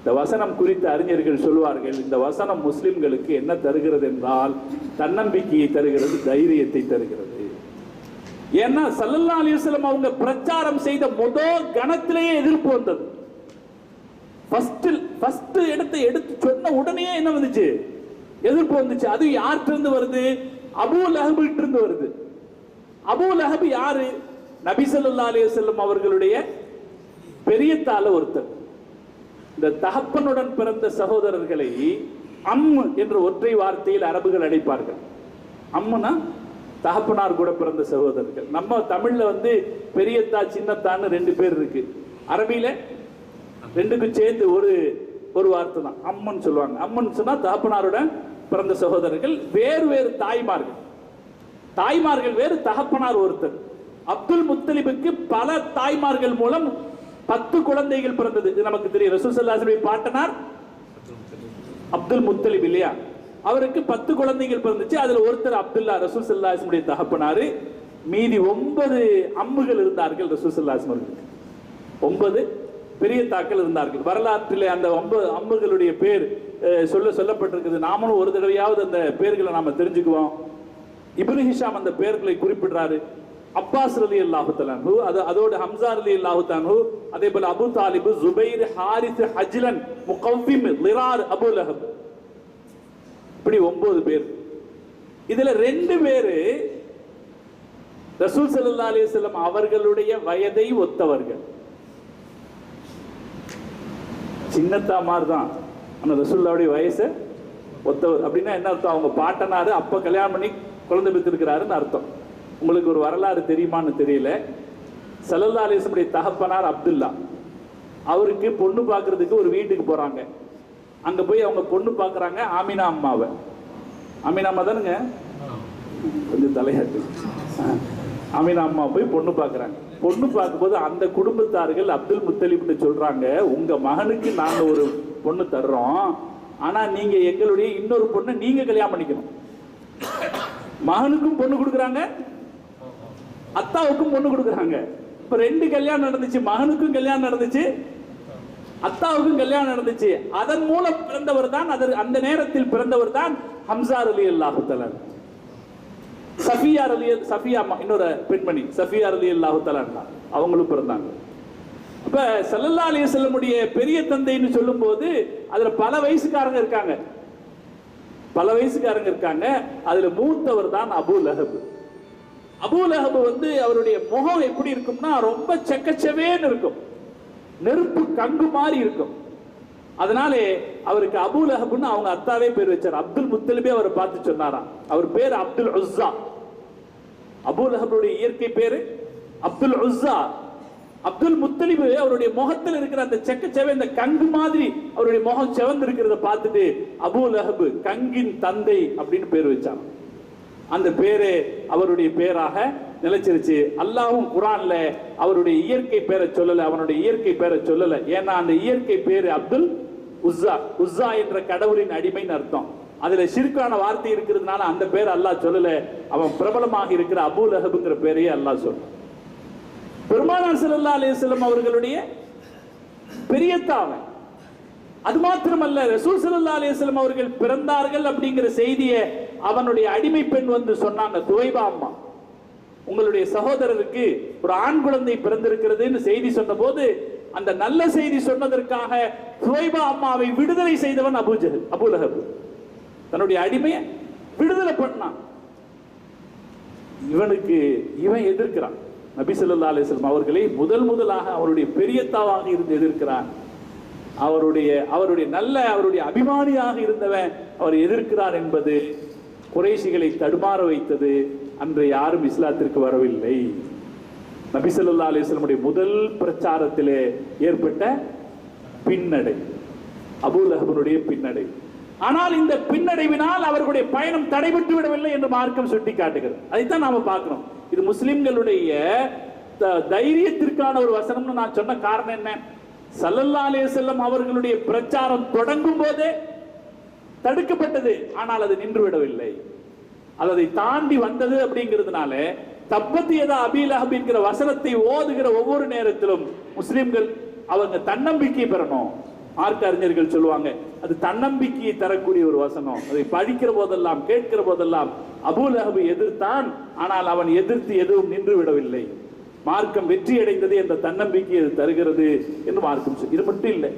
இந்த வசனம் குறித்த அறிஞர்கள் சொல்வார்கள், இந்த வசனம் முஸ்லிம்களுக்கு என்ன தருகிறது என்றால் தன்னம்பிக்கையை தருகிறது, தைரியத்தை தருகிறது. ஏன்னா ஸல்லல்லாஹு அலைஹி வஸல்லம் அவங்க பிரச்சாரம் செய்த முதல் கணத்திலேயே எதிர்ப்பு வந்தது. ஃபர்ஸ்ட் எடுத்து சொன்ன உடனே என்ன வந்துச்சு? எதிர்ப்பு வந்துச்சு. அது யார்கிட்ட இருந்து வருது? அபூ லஹப் கிட்ட இருந்து வருது. அபூ லஹப் யாரு? நபி ஸல்லல்லாஹு அலைஹி வஸல்லம் அவர்களுடைய பெரிய தால ஒருத்தர். இந்த தகப்பனுடன் பிறந்த சகோதரர்களை அம்மு என்ற ஒற்றை வார்த்தையில் அரபுகள் அழைப்பார்கள். அம்முனா தகப்பனார் கூட பிறந்த சகோதரர்கள். நம்ம தமிழ்ல பெரியத்தா சின்னத்தான்னு 2 பேர் இருக்கு. அரபியில ரெண்டுக்கும் சேர்ந்து ஒரு வார்த்தை தான் அம்மன் சொல்லுவாங்க. அம்மன் சொன்னா தகப்பனாருடன் பிறந்த சகோதரர்கள். வேறு வேறு தாய்மார்கள் வேறு, தகப்பனார் ஒருத்தர். அப்துல் முத்தலிபுக்கு பல தாய்மார்கள் மூலம் 10 குழந்தைகள் பிறந்தது. இது நமக்கு தெரியும். ரசூல் ஸல்லல்லாஹு அலைஹி வஸல்லம் பாட்டனார் அப்துல் முத்தலிப் இல்லையா? அவருக்கு 10 குழந்தைகள் பிறந்துச்சு. அதுல ஒருத்தர் அப்துல்லா, ரசூல் ஸல்லல்லாஹு அலைஹி வஸல்லம் தகப்பனாரு. மீதி 9 அம்முகள் இருந்தார்கள் ரசூல் ஸல்லல்லாஹு அலைஹி வஸல்லம். 9 பெரிய தாக்கள் இருந்தார்கள். வரலாற்றிலே அந்த அம்புகளுடைய பேர் சொல்லப்பட்டிருக்குது. நாமளும் ஒரு தடவையாவது அந்த பேர்களை நாம தெரிஞ்சுக்குவோம். இப்னு ஹிஷாம் அந்த பெயர்களை குறிப்பிடுறாரு. அப்பாஸ் ரலியல்லாஹு தஆலா அன்ஹு, அதோடு ஹம்ஸா ரலியல்லாஹு தஆலா அன்ஹு, அதே போல அபூ தாலிப், ஜுபைர், ஹாரிஸ், ஹஜ்லன், முகவ்விம், லிரார், அபூ லஹப், இப்படி 9 பேர். இதுல 2 பேரு ரசூல் ஸல்லல்லாஹு அலைஹி வஸல்லம் அவர்களுடைய வயதை ஒத்தவர்கள். சின்னத்தா மாதிரி தான், ஆனா ரசூலுல்லாஹ்வுடைய வயசை ஒத்தவர். அப்படின்னா என்ன அர்த்தம்? அவங்க பாட்டனாரு அப்ப கல்யாணம் பண்ணி குழந்தை பெற்றிருக்கிறாருன்னு அர்த்தம். உங்களுக்கு ஒரு வரலாறு தெரியுமான்னு தெரியல. ஸல்லல்லாஹு அலைஹி வஸல்லம் தகப்பனார் அப்துல்லா, அவருக்கு பொண்ணு பார்க்கறதுக்கு ஒரு வீட்டுக்கு போறாங்க. அங்க போய் அவங்க பொண்ணு பார்க்கறாங்க ஆமினா அம்மாவை. ஆமினா அம்மா தானுங்க, கொஞ்சம் தலையாட்டு. ஆமினா அம்மா போய் பொண்ணு பார்க்கறாங்க. பொண்ணு பார்க்கும்போது அந்த குடும்பத்தார்கள் அப்துல் முத்தலிப்னு சொல்றாங்க, உங்க மகனுக்கு நாங்க ஒரு பொண்ணு தர்றோம், ஆனா நீங்க எங்களுடைய இன்னொரு பொண்ணை நீங்க கல்யாணம் பண்ணிக்கணும். மகனுக்கும் பொண்ணு கொடுக்குறாங்க, அத்தாவுக்கும் பொண்ணு கொடுக்குறாங்க. இப்ப 2 கல்யாணம் நடந்துச்சு. மகனுக்கும் கல்யாணம் நடந்துச்சு, அத்தாவுக்கும் கல்யாணம் நடந்துச்சு. அதன் மூலம் பிறந்தவர் தான், அந்த நேரத்தில் பிறந்தவர் தான் ஹம்ஸா ரலியல்லாஹு தஆலா. சஃபியா இன்னொரு பெண்மணி சஃபியா ரலியல்லாஹு தஆலா அவங்களும் பிறந்தாங்க. அப்ப ஸல்லல்லாஹு அலைஹி வஸல்லமுடைய பெரிய தந்தைன்னு சொல்லும்போது அதுல பல வயசுக்காரங்க இருக்காங்க, பல வயசுக்காரங்க இருக்காங்க. அதுல மூத்தவர் தான் அபூ லஹப். அபூ லஹப் அவருடைய முகம் எப்படி இருக்கும்னா ரொம்ப செக்கச்சவேன்னு இருக்கும், நெருப்பு கங்கு மாதிரி இருக்கும். அதனாலே அவருக்கு அபூ லஹப்னு அவங்க அத்தாவே பேர் வச்சார். அப்துல் முத்தலிபே அவரை பார்த்து சொன்னாராம், அவர் பேர் அப்துல் உஸ்ஸா. அபூ லஹபுடைய இயற்கை பேரு அப்துல் உஸ்ஸா. அப்துல் முத்தலிபு அவருடைய முகத்தில் இருக்கிற அந்த செக்கச்சவே, இந்த கங்கு மாதிரி அவருடைய முகம் செவந்து இருக்கிறத பார்த்துட்டு அபூ லஹப் கங்கின் தந்தை அப்படின்னு பேர் வச்சாங்க. அந்த பேரு அவருடைய பேராக நிலைச்சிருச்சு. அல்லாஹ்வும் குர்ஆன்ல அவருடைய இயற்கை பேரை சொல்லல, அவனுடைய இயற்கை பேரை சொல்லல. ஏன்னா அந்த இயற்கை பேரு அப்துல் உஸ்ஸா. உஸ்ஸா என்ற கடவுளின் அடிமைன்னு அர்த்தம். அதுல ஷிர்கான வார்த்தை இருக்கிறதுனால அந்த பேர் அல்லாஹ் சொல்லல. அவன் பிரபலமாக இருக்கிற அபூ லஹப்ங்கிற பேரையே அல்லாஹ் சொல்ல. பெருமானார் ஸல்லல்லாஹு அலைஹி வஸல்லம் அவர்களுடைய பெரிய தாவன். அது மாத்திரமல்ல, ரசூல் ஸல்லல்லாஹு அலைஹி வஸல்லம் அவர்கள் பிறந்தார்கள் அப்படிங்கிற செய்தியை அவனுடைய அடிமை பெண் சொன்னாங்க, துவைபா அம்மா, உங்களுடைய சகோதரருக்கு ஒரு ஆண் குழந்தை பிறந்திருக்கிறதுன்னு செய்தி சொன்ன போது அந்த நல்ல செய்தி சொன்னதற்காக துவைபா அம்மாவை விடுதலை செய்தவன் அபூ லஹப். தன்னுடைய அடிமையை விடுதலை பண்ணான். இவன் எதிர்க்கிறான். நபி ஸல்லல்லாஹு அலைஹி வஸல்லம் அவர்களை முதலாக அவருடைய பெரியத்தாவாக இருந்து எதிர்க்கிறான். அவருடைய அபிமானியாக இருந்தவன் அவர் எதிர்க்கிறார் என்பது குறைஷிகளை தடுமாற வைத்தது. அன்று யாரும் இஸ்லாத்திற்கு வரவில்லை. நபி ஸல்லல்லாஹு அலைஹி வஸல்லம் முதல் பிரச்சாரத்திலே ஏற்பட்ட பின்னடை அபூ லஹபுடைய பின்னடை. ஆனால் இந்த பின்னடைவினால் அவர்களுடைய பயணம் தடைபட்டு விடவில்லை என்று மார்க்கம் சுட்டி காட்டுகிறது. அதைத்தான் நாம பார்க்கிறோம். இது முஸ்லிம்களுடைய தைரியத்திற்கான ஒரு வசனம்னு நான் சொன்ன காரணம் என்ன? ஸல்லல்லாஹு அலைஹி வஸல்லம் அவர்களுடைய பிரச்சாரம் தொடங்கும் போதே தடுக்கப்பட்டது, ஆனால் அது நின்று விடவில்லை. அதை தாண்டி வந்தது. அப்படிங்கிறதுனால தப்பத் யதா அபீ லஹப் என்கிற வசனத்தை ஓதுகிற ஒவ்வொரு நேரத்திலும் முஸ்லிம்கள் அவங்க தன்னம்பிக்கை பெறணும். மார்க்க அறிஞர்கள் சொல்லுவாங்க, அது தன்னம்பிக்கையை தரக்கூடிய ஒரு வசனம். அதை படிக்கிற போதெல்லாம் கேட்கிற போதெல்லாம் அபூ லஹப் எதிர்த்தான், ஆனால் அவன் எதிர்த்து எதுவும் நின்று விடவில்லை. மார்க்கம் வெற்றி அடைந்தது என்ற தன்னம்பிக்கை அது தருகிறது என்று மார்க்கம். இது மட்டும் இல்லை,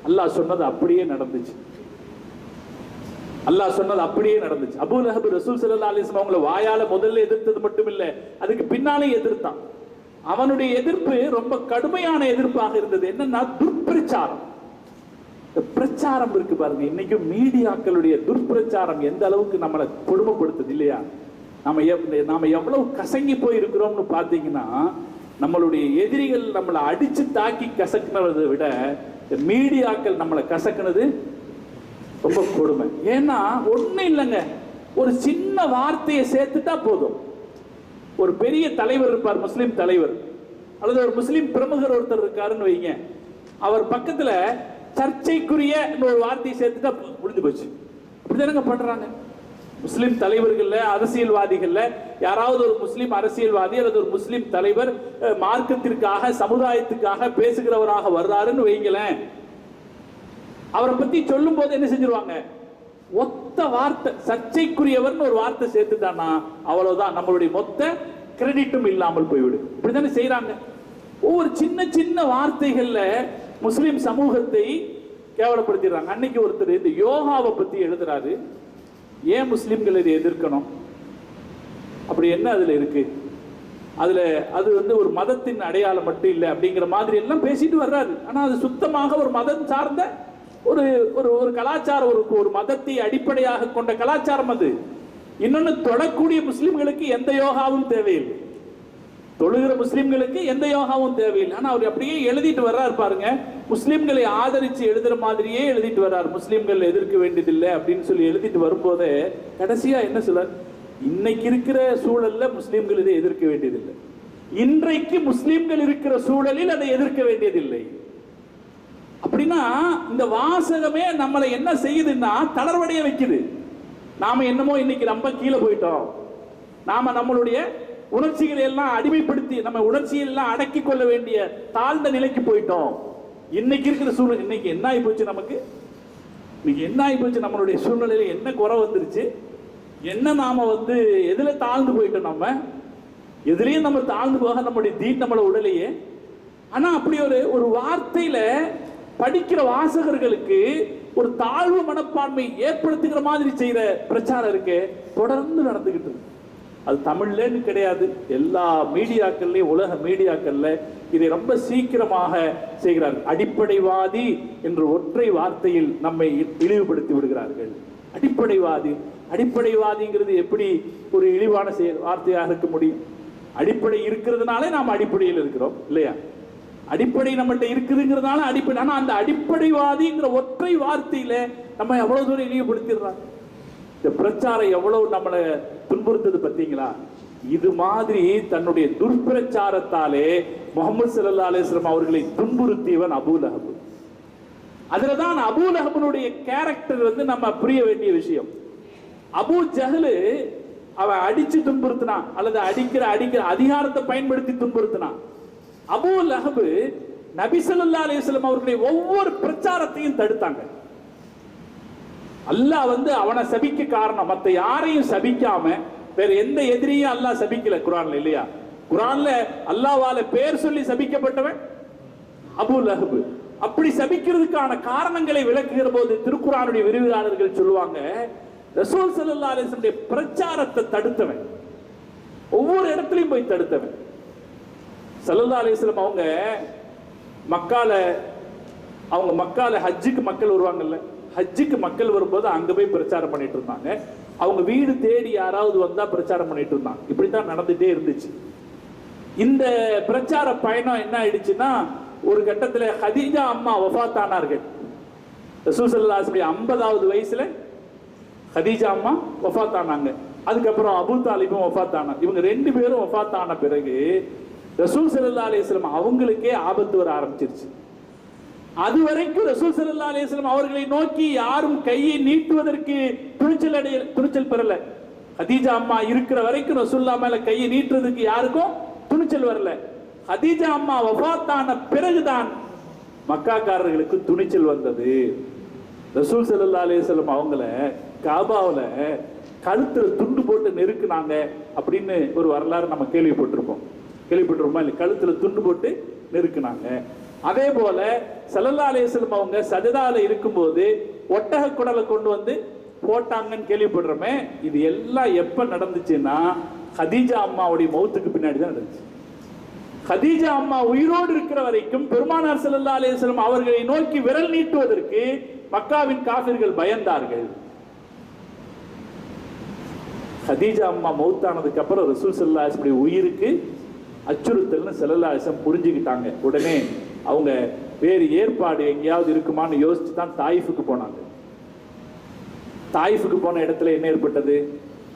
அல்லாஹ் சொன்னது அப்படியே நடந்துச்சு. அல்லாஹ் சொன்னது அப்படியே நடந்துச்சு. அபூ லஹப் ரசூல் ஸல்லல்லாஹு அலைஹி வஸல்லம் அவங்களை வாயால முதல்ல எதிர்த்தது மட்டும் இல்லை, அதுக்கு பின்னாலே எதிர்த்தான். அவனுடைய எதிர்ப்பு ரொம்ப கடுமையான எதிர்ப்பாக இருந்தது. என்னன்னா துர்பிரச்சாரம். பிரச்சாரம் இருக்கு பாருங்க, இன்னைக்கும் மீடியாக்களுடைய துர்பிரச்சாரம் எந்த அளவுக்கு நம்மளை கொடுமைப்படுத்துது இல்லையா? நாம எவ்வளவு கசங்கி போய் இருக்கிறோம்னு பாத்தீங்கன்னா, நம்மளுடைய எதிரிகள் நம்மளை அடிச்சு தாக்கி கசக்குனதை விட மீடியாக்கள் நம்மளை கசக்குனது ரொம்ப கொடுமை. ஏன்னா ஒண்ணு இல்லைங்க, ஒரு சின்ன வார்த்தையை சேர்த்துட்டா போதும். ஒரு பெரிய தலைவர் இருப்பார், முஸ்லிம் தலைவர், அல்லது ஒரு முஸ்லிம் பிரமுகர் ஒருத்தர் இருக்காருன்னு வைங்க, அவர் பக்கத்துல சர்ச்சைக்குரிய ஒரு வார்த்தையை சேர்த்துட்டா முடிஞ்சு போச்சு. அப்படிதானங்க பண்றாங்க. முஸ்லிம் தலைவர்கள்ல, அரசியல்வாதிகள்ல யாராவது ஒரு முஸ்லிம் அரசியல்வாதி அல்லது ஒரு முஸ்லிம் தலைவர் மார்க்கத்திற்காக சமுதாயத்துக்காக பேசுகிறவராக வர்றாருன்னு வைங்களேன், அவரை பத்தி சொல்லும் போது என்ன செஞ்சிருவாங்க, ஒத்த வார்த்தை சர்ச்சைக்குரியவர்னு ஒரு வார்த்தை சேர்த்துட்டானா அவ்வளவுதான், நம்மளுடைய மொத்த கிரெடிட்டும் இல்லாமல் போய்விடும். இப்படித்தானே செய்யறாங்க. ஒவ்வொரு சின்ன சின்ன வார்த்தைகள்ல முஸ்லிம் சமூகத்தை கேவலப்படுத்திடுறாங்க. அன்னைக்கு ஒருத்தர் இந்த யோகாவை பத்தி எழுதுறாரு. ஏன் முஸ்லிம்கள் இதை எதிர்க்கணும், அப்படி என்ன அதுல இருக்கு, அதுல அது வந்து ஒரு மதத்தின் அடையாளம் மட்டும் இல்லை அப்படிங்கிற மாதிரி எல்லாம் பேசிட்டு வர்றாரு. ஆனா அது சுத்தமாக ஒரு மதம் சார்ந்த ஒரு ஒரு கலாச்சாரம், ஒரு மதத்தை அடிப்படையாக கொண்ட கலாச்சாரம் அது. இன்னொன்னு, தொழக்கூடிய முஸ்லிம்களுக்கு எந்த யோகாவும் தேவையில்லை, தொழுகிற முஸ்லிம்களுக்கு எந்த யோகாவும் தேவையில்லை. ஆனா அவர் அப்படியே எழுதிட்டு வர்றாரு பாருங்க, முஸ்லிம்களை ஆதரிச்சு எழுதுற மாதிரியே எழுதிட்டு வர்றார். முஸ்லிம்கள் எதிர்க்க வேண்டியதில்லை அப்படின்னு சொல்லி எழுதிட்டு வரும்போது கடைசியா என்ன சொல்ல, இன்னைக்கு இருக்கிற சூழல்ல முஸ்லிம்கள் இதை எதிர்க்க வேண்டியதில்லை, இன்றைக்கு முஸ்லிம்கள் இருக்கிற சூழலில் அதை எதிர்க்க வேண்டியதில்லை. அப்படின்னா இந்த வாசகமே நம்மளை என்ன செய்யுதுன்னா தளர்வடைய வைக்குது. நாம என்னமோ இன்னைக்கு ரொம்ப கீழே போயிட்டோம், நாம நம்மளுடைய உணர்ச்சிகளை எல்லாம் அடிமைப்படுத்தி நம்ம உணர்ச்சியை எல்லாம் அடக்கி கொள்ள வேண்டிய தாழ்ந்த நிலைக்கு போயிட்டோம். இன்னைக்கு இருக்கிற சூழ்நிலை இன்னைக்கு என்ன ஆகி போச்சு, நமக்கு இன்னைக்கு என்ன ஆகி போச்சு, நம்மளுடைய சூழ்நிலையில என்ன குறை வந்துருச்சு, என்ன நாம வந்து எதுல தாழ்ந்து போயிட்டோம், நம்ம எதுலயும் நம்ம தாழ்ந்து போக நம்மளுடைய தீன் நம்மள உடலையே. ஆனா அப்படி ஒரு வார்த்தையில படிக்கிற வாசகர்களுக்கு ஒரு தாழ்வு மனப்பான்மை ஏற்படுத்துகிற மாதிரி செய்யற பிரச்சாரம் இருக்கு, தொடர்ந்து நடந்துகிட்டு. அது தமிழ்லன்னு கிடையாது, எல்லா மீடியாக்கள்லயும், உலக மீடியாக்கள்ல இதை ரொம்ப சீக்கிரமாக செய்கிறார்கள். அடிப்படைவாதி என்ற ஒற்றை வார்த்தையில் நம்மை இழிவுபடுத்தி விடுகிறார்கள். அடிப்படைவாதி, அடிப்படைவாதிங்கிறது எப்படி ஒரு இழிவான வார்த்தையாக இருக்க முடியும்? அடிப்படை இருக்கிறதுனாலே நாம் அடிப்படையில் இருக்கிறோம் இல்லையா? அடிப்படை நம்மகிட்ட இருக்குதுங்கிறதுனால அடிப்படை. ஆனா அந்த அடிப்படைவாதிங்கிற ஒற்றை வார்த்தையில நம்ம எவ்வளவு தூரம் இழிவுபடுத்திடுறாங்க. இந்த பிரச்சாரம் எவ்வளவு நம்மளை துன்புறுத்தது பார்த்தீங்களா? இது மாதிரி தன்னுடைய துர்பிரச்சாரத்தாலே முகமது ஸல்லல்லாஹு அலைஹி வஸல்லம் அவர்களை துன்புறுத்தியவன் அபூ லஹப். அதுலதான் அபூ லஹப்னுடைய கேரக்டர் வந்து நம்ம புரிய வேண்டிய விஷயம். அபூ ஜஹல் அவன் அடிச்சு துன்புறுத்தினான் அல்லது அடிக்கிற அதிகாரத்தை பயன்படுத்தி துன்புறுத்தினான். அபூ லஹப் நபி ஸல்லல்லாஹு அலைஹி வஸல்லம் அவர்களுடைய ஒவ்வொரு பிரச்சாரத்தையும் தடுத்தாங்க. அல்லாஹ் வந்து அவனை சபிக்க காரணம், மற்ற யாரையும் சபிக்காம வேற எந்த எதிரியும் அல்லாஹ் சபிக்கல குர்ஆன்ல இல்லையா? குர்ஆன்ல அல்லாஹ்வால பேர் சொல்லி சபிக்கப்பட்டவன் அபூ லஹப். அப்படி சபிக்கிறதுக்கான காரணங்களை விளக்குகிற போது திருக்குர்ஆனுடைய விரிவுரையாளர்கள் சொல்லுவாங்க, ரசூல் ஸல்லல்லாஹு அலைஹி வஸல்லம் பிரச்சாரத்தை தடுத்தவன், ஒவ்வொரு இடத்துலயும் போய் தடுத்தவன். ஸல்லல்லாஹு அலைஹி வஸல்லம் அவங்க மக்கால ஹஜ்ஜுக்கு மக்கள் வருவாங்கல்ல, ஹஜ்ஜுக்கு மக்கள் வரும்போது அங்க போய் பிரச்சாரம் பண்ணிட்டு இருந்தாங்க. அவங்க வீடு தேடி யாராவது வந்தா பிரச்சாரம் பண்ணிட்டு இருந்தாங்க. இப்படித்தான் நடந்துட்டே இருந்துச்சு. இந்த பிரச்சார பயணம் என்ன ஆயிடுச்சுன்னா, ஒரு கட்டத்துல ஹதீஜா அம்மா வஃபாத் ஆனார்கள். ரசூல் ஸல்லல்லாஹு அலைஹி வஸல்லம் 50வது வயசுல ஹதீஜா அம்மா வஃபாத் ஆனாங்க. அதுக்கப்புறம் அபூ தாலிபும் வஃபாத் ஆனாங்க. இவங்க ரெண்டு பேரும் வஃபாத் ஆன பிறகு ரசூல் ஸல்லல்லாஹு அலைஹி வஸல்லம் அவங்களுக்கே ஆபத்து வர ஆரம்பிச்சிருச்சு. அதுவரைக்கும் ரசூல் ஸல்லல்லாஹு அலைஹி வஸல்லம் அவர்களை நோக்கி யாரும் கையை நீட்டுவதற்கு துணிச்சல் பெறல. ஹதீஜா அம்மா இருக்கிற வரைக்கும் ரசூலுல்லாஹ் மேல கையை நீட்டுறதுக்கு யாருக்கும் துணிச்சல் வரல. ஹதீஜா அம்மா வஃபாத்தான பிறகுதான் மக்காக்காரர்களுக்கு துணிச்சல் வந்தது. ரசூல் ஸல்லல்லாஹு அலைஹி வஸல்லம் அவங்கள காபாவுல கழுத்துல துண்டு போட்டு நெருக்குனாங்க அப்படின்னு ஒரு வரலாறு நம்ம கேள்விப்பட்டிருப்போமா இல்லை? கழுத்துல துண்டு போட்டு நெருக்குனாங்க. அதே போல ஸல்லல்லாஹு அலைஹி வஸல்லம் அவங்க சஜதால இருக்கும்போது ஒட்டக குடலை கொண்டு வந்து போட்டாங்கன்னு கேள்விப்படுறோமே. இது எல்லாம் எப்ப நடந்துச்சுன்னா ஹதீஜா அம்மாவுடைய மௌத்துக்கு பின்னாடி தான் நடந்துச்சு. ஹதீஜா அம்மா உயிரோடு இருக்கிற வரைக்கும் பெருமானார் ஸல்லல்லாஹு அலைஹி வஸல்லம் அவர்களை நோக்கி விரல் நீட்டுவதற்கு மக்காவின் காஃபிர்கள் பயந்தார்கள். ஹதீஜா அம்மா மௌத்தானதுக்கு அப்புறம் ரசூல் ஸல்லல்லாஹு அலைஹி வஸல்லம் உயிருக்கு அச்சுறுத்தல்னு ஸல்லல்லாஹு அலைஹி வஸல்லம் புரிஞ்சுக்கிட்டாங்க. உடனே அவங்க வேறு ஏற்பாடு எங்கேயாவது இருக்குமான்னு யோசிச்சு தான் தாயிஃபுக்கு போனாங்க. தாயிஃபுக்கு போன இடத்துல என்ன ஏற்பட்டது?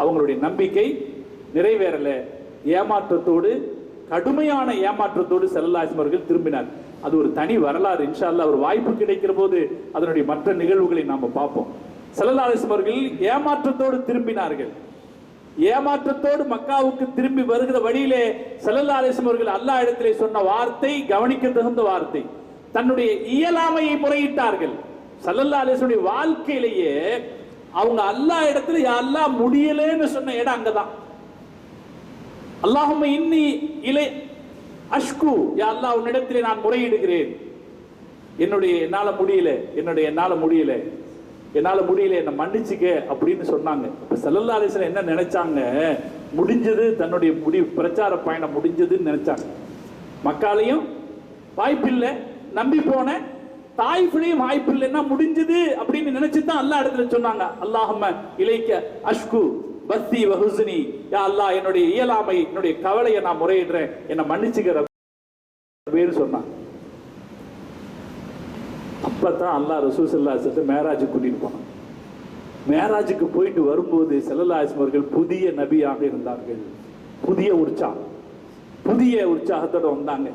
அவங்களுடைய நம்பிக்கை நிறைவேறல. ஏமாற்றத்தோடு, கடுமையான ஏமாற்றத்தோடு ஸல்லல்லாஹு அலைஹி வஸல்லம் அவர்கள் திரும்பினார். அது ஒரு தனி வரலாறு. இன்ஷா அல்லாஹ் ஒரு வாய்ப்பு கிடைக்கிற போது அதனுடைய மற்ற நிகழ்வுகளை நாம பார்ப்போம். ஸல்லல்லாஹு அலைஹி வஸல்லம் அவர்கள் ஏமாற்றத்தோடு திரும்பினார்கள். ஏமாற்றத்தோடு மக்காவுக்கு திரும்பி வருகிற வழியிலே ஸல்லல்லாஹு அலைஹி வஸல்லம் அவர்கள் அல்லாஹ் இடத்திலே சொன்ன வார்த்தை கவனிக்க தகுந்த வார்த்தை. தன்னுடைய இயலாமையை முறையிட்டார்கள். ஸல்லல்லாஹு அலைஹி வஸல்லம் வாழ்க்கையிலேயே அவங்க அல்லாஹ் இடத்துல யா அல்லாஹ் முடியலன்னு சொன்ன இடம் அங்கதான். அல்லாஹும்ம இன்னி இலை அஷ்கு, யா அல்லாஹ் உன்னிடத்திலே நான் முறையிடுகிறேன், என்னால முடியல, என்ன மன்னிச்சுக்க அப்படின்னு சொன்னாங்க. இப்ப ஸல்லல்லாஹு அலைஹி வஸல்லம் என்ன நினைச்சாங்க? முடிஞ்சது, தன்னுடைய பிரச்சார பயணம் முடிஞ்சதுன்னு நினைச்சாங்க. மக்காலையும் வாய்ப்பில்லை, நம்பி போன தாயிஃப்லயும் வாய்ப்பில்லைன்னா முடிஞ்சது அப்படின்னு நினைச்சுதான் அல்லாஹ் இடத்துல சொன்னாங்க. அல்லாஹும்ம இலைக்க அஷ்கு பத்தி வஹுஸ்னி, யா அல்லாஹ் என்னுடைய இயலாமை, என்னுடைய கவலையை நான் முறையிடுறேன், என்ன மன்னிச்சுக்கிற பேரு சொன்னாங்க. அப்பதான் அல்லாஹ் ரசூல் ஸல்லல்லாஹு அலைஹி வஸல்லம் மேராஜுக்கு கூட்டிட்டு போனாங்க. மேராஜுக்கு போயிட்டு வரும்போது ஸல்லல்லாஹு அலைஹி வஸல்லம் அவர்கள் புதிய நபியாக இருந்தார்கள். புதிய உற்சாகத்தோட வந்தாங்க.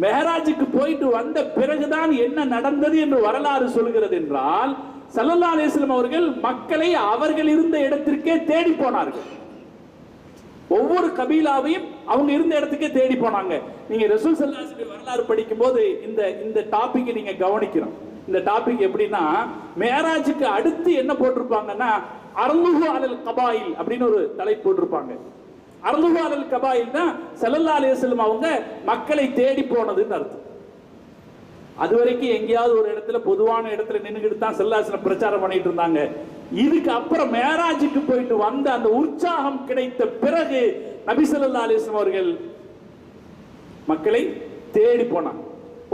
மேராஜுக்கு போயிட்டு வந்த பிறகுதான் என்ன நடந்தது என்று வரலாறு சொல்கிறது என்றால், ஸல்லல்லாஹு அலைஹி வஸல்லம் அவர்கள் மக்களை அவர்கள் இருந்த இடத்திற்கே தேடி போனார்கள். ஒவ்வொரு கபீலாவையும் அவங்க இருந்த இடத்துக்கே தேடி போனாங்க. நீங்க ரசூல் ஸல்லல்லாஹு அலைஹி வஸல்லம் வரலாறு படிக்கும் போது இந்த டாபிக் நீங்க கவனிக்கணும். இந்த டாபிக் எப்படின்னா, மேராஜுக்கு அடுத்து என்ன போட்டிருப்பாங்கன்னா, அர்லுஹு அலல் கபாயில் அப்படின்னு ஒரு தலைப்பு போட்டிருப்பாங்க. அர்லுஹு அலல் கபாயில் தான் ஸல்லல்லாஹு அலைஹி வஸல்லம் அவங்க மக்களை தேடி போனதுன்னு அர்த்தம். அது வரைக்கும் எங்கேயாவது ஒரு இடத்துல பொதுவான இடத்துல நின்றுகிட்டு தான் ஸல்லல்லாஹு அலைஹி வஸல்லம் பிரச்சாரம் பண்ணிட்டு இருந்தாங்க. இதுக்கு அப்புறம் மேராஜுக்கு போயிட்டு வந்த அந்த உற்சாகம் கிடைத்த பிறகு நபி ஸல்லல்லாஹு அலைஹி வஸல்லம் அவர்கள் மக்களை தேடி போனாங்க.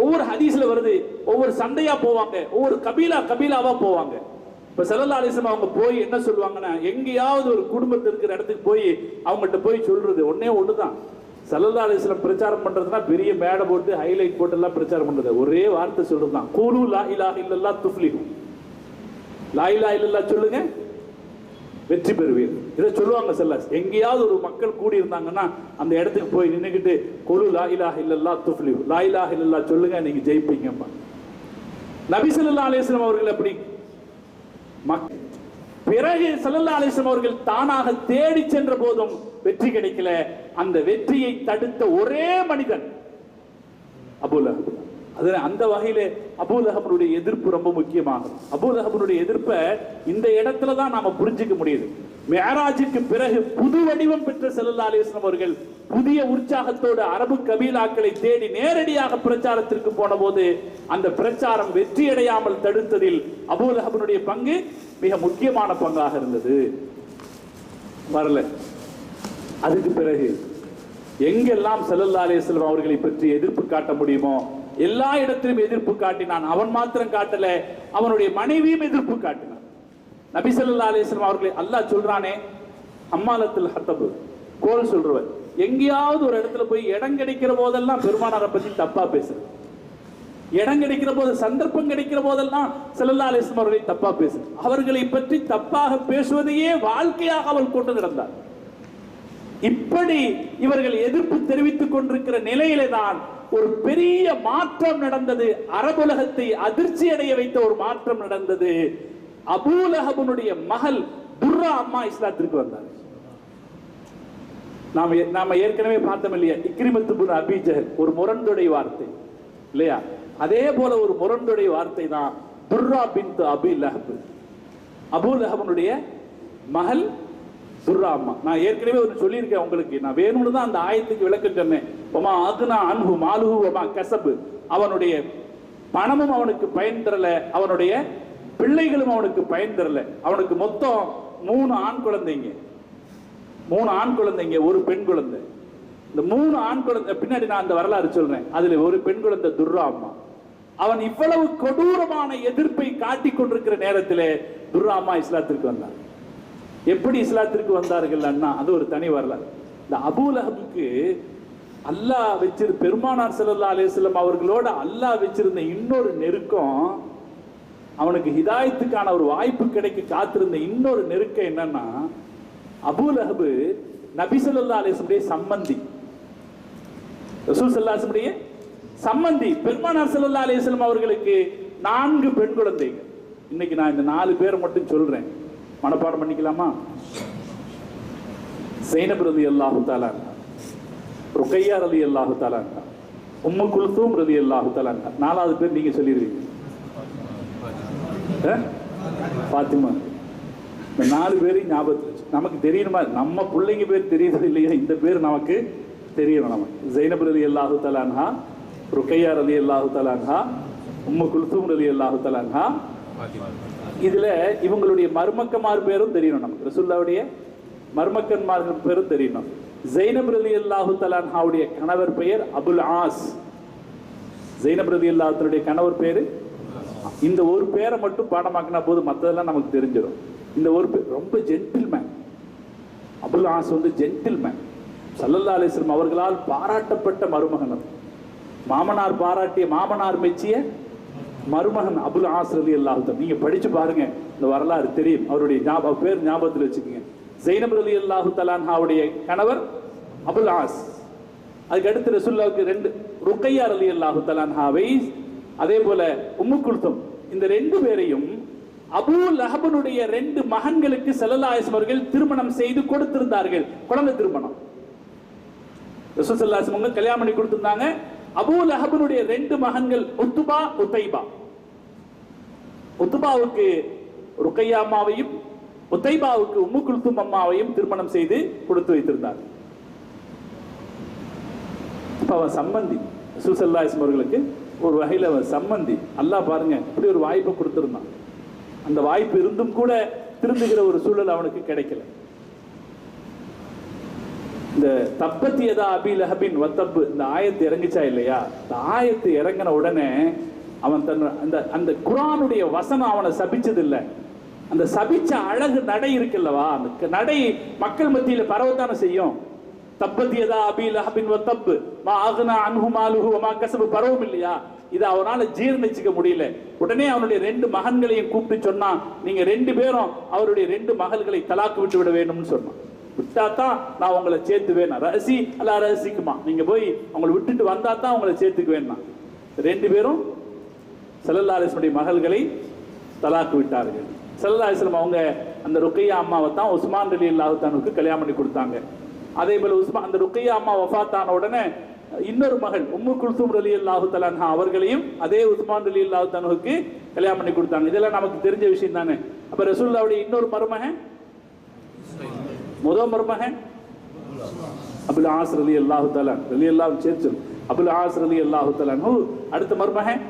ஒவ்வொரு ஹதீஸ்ல வருது, ஒவ்வொரு சண்டையா போவாங்க, ஒவ்வொரு கபீலாவா போவாங்க. இப்ப ஸல்லல்லாஹு அலைஹி வஸல்லம் அவங்க போய் என்ன சொல்லுவாங்கன்னா, எங்கேயாவது ஒரு குடும்பத்தில் இருக்கிற இடத்துக்கு போய் அவங்ககிட்ட போய் சொல்றது ஒண்ணுதான். ஸல்லல்லாஹு அலைஹி வஸல்லம் பிரச்சாரம் பண்றதுன்னா பெரிய மேடை போட்டு ஹைலைட் போட்டு எல்லாம் பிரச்சாரம் பண்றது, ஒரே வார்த்தை சொல்றதுதான், கூலு லா இலாஹ இல்லல்லாஹ் துஃப்லிஹு, லா இலாஹ இல்லல்லாஹ் சொல்லுங்க வெற்றி பெறுவீர். இதை சொல்லுவாங்க ஸல்லல்லாஹு. எங்கேயாவது ஒரு மக்கள் கூடி இருந்தாங்கன்னா அந்த இடத்துக்கு போய் நின்னுக்கிட்டு குலு லா இலாஹ இல்லல்லாஹ் துஃப்லிஹு, லா இலாஹ இல்லல்லாஹ் சொல்லுங்க, நீங்க ஜெயிப்பீங்கப்பா. நபி ஸல்லல்லாஹு அலைஹி வஸல்லம் அவர்கள் அப்படி பிறகு ஸல்லல்லாஹு அலைஹி வஸல்லம் அவர்கள் தானாக தேடி சென்ற போதும் வெற்றி கிடைக்கல. அந்த வெற்றியை தடுத்த ஒரே மனிதன் அபூ லஹப். அந்த வகையில அபூ லஹபுடைய எதிர்ப்பு ரொம்ப முக்கியமாகும். அபூ லஹபுடைய எதிர்ப்பை இந்த இடத்துல தான் நாம புரிஞ்சுக்க முடியுது. மேராஜுக்கு பிறகு புது வடிவம் பெற்ற ஸல்லல்லாஹு அலைஹி வஸல்லம் அவர்கள் புதிய உற்சாகத்தோடு அரபு கபீலாக்களை தேடி நேரடியாக பிரச்சாரத்திற்கு போன போது அந்த பிரச்சாரம் வெற்றியடையாமல் தடுத்ததில் அபூ லஹபுடைய பங்கு மிக முக்கியமான பங்காக இருந்தது. வரல. அதுக்கு பிறகு எங்கெல்லாம் ஸல்லல்லாஹு அலைஹி வஸல்லம் அவர்களை பற்றி எதிர்ப்பு காட்ட முடியுமோ எல்லா இடத்திலும் எதிர்ப்பு காட்டினான். அவன் மாத்திரம் காட்டல, அவனுடைய மனைவியும் எதிர்ப்பு காட்டினான். நபி ஸல்லல்லாஹு அலைஹி வஸல்லம் அவர்களை அல்லாஹ் சொல்றானே, அம்மாலத்துல் ஹத்தப், கோல் சொல்றவர், எங்கேயாவது ஒரு இடத்துல போய் இடம் கிடைக்கிற போதெல்லாம் பெருமானாரை பத்தி தப்பா பேசுற, இடம் கிடைக்கிற போது, சந்தர்ப்பம் கிடைக்கிற போதெல்லாம் ஸல்லல்லாஹு அலைஹி வஸல்லம் அவர்களை தப்பா பேசுற, அவர்களை பற்றி தப்பாக பேசுவதையே வாழ்க்கையாக அவள் கொண்டு நடந்தார். இப்படி இவர்கள் எதிர்ப்பு தெரிவித்துக் கொண்டிருக்கிற நிலையிலே தான் ஒரு பெரிய மாற்றம் நடந்தது. அரபுலகத்தை அதிர்ச்சி அடைய வைத்த ஒரு மாற்றம் நடந்தது. அபூ லஹபுடைய மகள் துர்ரா அம்மா இஸ்லாத்திற்கு வந்தார். நாம ஏற்கனவே பார்த்தோம் இல்லையா, இக்ரிமத்து பின் அபீ ஜஹல், ஒரு முரண்தொடை வார்த்தை இல்லையா, அதே போல ஒரு முரண்தொடை வார்த்தை தான் துர்ரா பின்த் அபீ லஹப். அபூ லஹபுடைய மகள் துர்ரா அம்மா. நான் ஏற்கனவே ஒன்று சொல்லியிருக்கேன் உங்களுக்கு, நான் வேணும்னு தான் அந்த ஆயத்துக்கு விளக்கம் சொன்னேன். ஒமா அக்னா அன்ஹு மாலுஹு வமா கஸப், அவனுடைய பணமும் அவனுக்கு பயன் தரல, அவனுடைய பிள்ளைகளும் அவனுக்கு பயன் தரல. அவனுக்கு மொத்தம் 3 ஆண் குழந்தைங்க, 3 ஆண் குழந்தைங்க, ஒரு பெண் குழந்தை. இந்த 3 ஆண் குழந்தை பின்னாடி நான் அந்த வரலாறு சொல்றேன். அதுல ஒரு பெண் குழந்தை துர்ரா அம்மா. அவன் இவ்வளவு கொடூரமான எதிர்ப்பை காட்டிக் கொண்டிருக்கிற நேரத்திலே துர்ரா அம்மா இஸ்லாத்திற்கு வந்தார். எப்படி இஸ்லாத்திற்கு வந்தார்கள் அண்ணா, அது ஒரு தனி வரலாறு. இந்த அபூ லஹபுக்கு அல்லாஹ் வச்சிருந்த, பெருமானார் ஸல்லல்லாஹு அலைஹி வஸல்லம் அவர்களோட அல்லாஹ் வச்சிருந்த இன்னொரு நெருக்கம், அவனுக்கு ஹிதாயத்துக்கான ஒரு வாய்ப்பு கிடைக்க காத்திருந்த இன்னொரு நெருக்கம் என்னன்னா, அபூ லஹப் நபி ஸல்லல்லாஹு அலைஹி வஸல்லம் சம்பந்தி, ரசூல் ஸல்லல்லாஹு அலைஹி வஸல்லம் சம்பந்தி. பெருமானார் ஸல்லல்லாஹு அலைஹி வஸல்லம் அவர்களுக்கு 4 பெண் குழந்தைகள். இன்னைக்கு நான் இந்த 4 பேரை மட்டும் சொல்றேன், மனப்பாடம் பண்ணிக்கலாமா? ஸைனப் ரலியல்லாஹு தஆலா அன்ஹா, ருக்கையா ரலியல்லாஹு தஆலா அன்ஹா, உம்மு குல்தூம் ரலியல்லாஹு தஆலா அன்ஹா. 4வது பேர் நீங்க சொல்லிடுவீங்க, ஃபாத்திமா. இந்த 4 பேரையும் ஞாபகத்தில் வச்சு நமக்கு தெரியணுமா? நம்ம பிள்ளைங்க பேர் தெரியுது இல்லையா? இந்த பேர் நமக்கு தெரியணும். நமக்கு ஸைனப் ரலியல்லாஹு தஆலா அன்ஹா, ருக்கையா ரலியல்லாஹு தஆலா அன்ஹா, உம்மு குல்தூம் ரலியல்லாஹு தஆலா அன்ஹா. இதுல இவங்களுடைய மருமக்கமார் பேரும் தெரியணும் நமக்கு. ரசூலுல்லாஹ்வுடைய மருமக்கன்மார்கள் பேரும் தெரியணும். ஸைனப் ரலியல்லாஹு தஆலா அன்ஹாவுடைய கணவர் பெயர் அபுல் ஆஸ். ஸைனப் ரலியல்லாஹு தஆலாவுடைய கணவர் பேரு. இந்த ஒரு பேரை மட்டும் பாடமாக்கினா போதும், மற்றதெல்லாம் நமக்கு தெரிஞ்சிடும். இந்த ஒரு பேர் ரொம்ப ஜென்டில்மேன். Abul as gentleman. ஸல்லல்லாஹு அலைஹி வஸல்லம் அவர்களால் பாராட்டப்பட்ட மருமகன். மாமனார் பாராட்டிய, மாமனார் மெச்சிய மருமகன் அபுல் ஆஸ் ரலியல்லாஹு தஆலா. நீங்க படிச்சு பாருங்க, இந்த வரலாறு தெரியும். அவருடைய பேர் ஞாபகத்தில் வச்சுக்கோங்க. ஸைனப் ரலியல்லாஹு தஆலா அன்ஹாவுடைய கணவர் அபுல் ஆஸ். அதுக்கு அடுத்து ரசூலுல்லாஹ்வுக்கு 2 ருக்கையா ரலியல்லாஹு தஆலா அன்ஹாவை, அதே போல உம்மு குல்தும், இந்த 2 பேரையும் அபூ லஹபனுடைய 2 மகன்களுக்கு ஸல்லல்லாஹு அலைஹி வஸல்லம் அவர்கள் திருமணம் செய்து கொடுத்திருந்தார்கள். குழந்தை திருமணம் ரசூல் ஸல்லல்லாஹு அலைஹி வஸல்லம் கல்யாணம் பண்ணி கொடுத்திருந்தாங்க. அபூ லஹபனுடைய 2 மகன்கள் உத்பா, உதைபா. உத்பாவுக்கு ருக்கையா அம்மாவையும், உதைபாவுக்கு உம்மு குல்தும் அம்மாவையும் திருமணம் செய்து கொடுத்து வைத்திருந்தார். அப்ப அவன் சம்பந்தி, ரசூல் ஸல்லல்லாஹு அலைஹி வஸல்லம் அவர்களுக்கு ஒரு வகையில் அவன் சம்பந்தி. அல்லாஹ் பாருங்க இப்படி ஒரு வாய்ப்பை கொடுத்திருந்தான். அந்த வாய்ப்பு இருந்தும் கூட திருந்துகிற ஒரு சூழல் அவனுக்கு கிடைக்கல. இந்த தப்பத்தியதா அபி லஹபின் வத்தப், இந்த ஆயத்து இறங்கிச்சா இல்லையா? இந்த ஆயத்து இறங்கின உடனே அவன் அந்த குர்ஆனுடைய வசனம் அவனை சபிச்சது இல்லை. அந்த சபிச்ச அழகு நடை இருக்குல்லவா, அந்த நடை மக்கள் மத்தியில் பரவத்தான செய்யும். தப்பத்தியதா அபி லஹபின் வத்தப் மா அக்னா அன்ஹு மாலுஹு வமா கஸப பரவும் இல்லையா? இதை அவனால ஜீர்ணிச்சுக்க முடியல. உடனே அவனுடைய 2 மகன்களையும் கூப்பிட்டு சொன்னான், நீங்க 2 பேரும் அவருடைய 2 மகள்களை தலாக்கு விட்டு விட வேணும்னு சொன்னான். விட்டாதான் நான் உங்களை சேர்த்துவேன். ரசி அல்ல ரசிக்குமா, நீங்க போய் அவங்களை விட்டுட்டு வந்தா தான் உங்களை சேர்த்துக்குவேன். 2 பேரும் ஸல்லல்லாஹு அலைஹி வஸல்லம் மகள்களை தலாக்கு விட்டார்கள். ஸல்லல்லாஹு அலைஹி வஸல்லம் அவங்க அந்த ருக்கையா அம்மாவை தான் உஸ்மான் ரலியல்லாஹு தஆலாவுக்கு கல்யாணம் பண்ணி கொடுத்தாங்க. அதே போல அந்த ருக்கையா அம்மா வஃபாத்தான உடனே இன்னொரு மகள் உம்மு குல்தும் ரலியல்லாஹு தஆலா அன்ஹா அவர்களையும் அதே உஸ்மான் ரலியல்லாஹு தஆலாவுக்கு கல்யாணம் பண்ணி கொடுத்தாங்க. இதெல்லாம் நமக்கு தெரிஞ்ச விஷயம் தானே. அப்ப ரசூலுல்லாஹ்வுடைய இன்னொரு மருமகன், முதல் மருமகன் அபுல் ஆஸ் ரலியல்லாஹு தஆலா, ரலியல்லாஹு சேர்த்து அபுல் ஆஸ் ரலியல்லாஹு தஆலா அன்ஹு. அடுத்த மருமகன்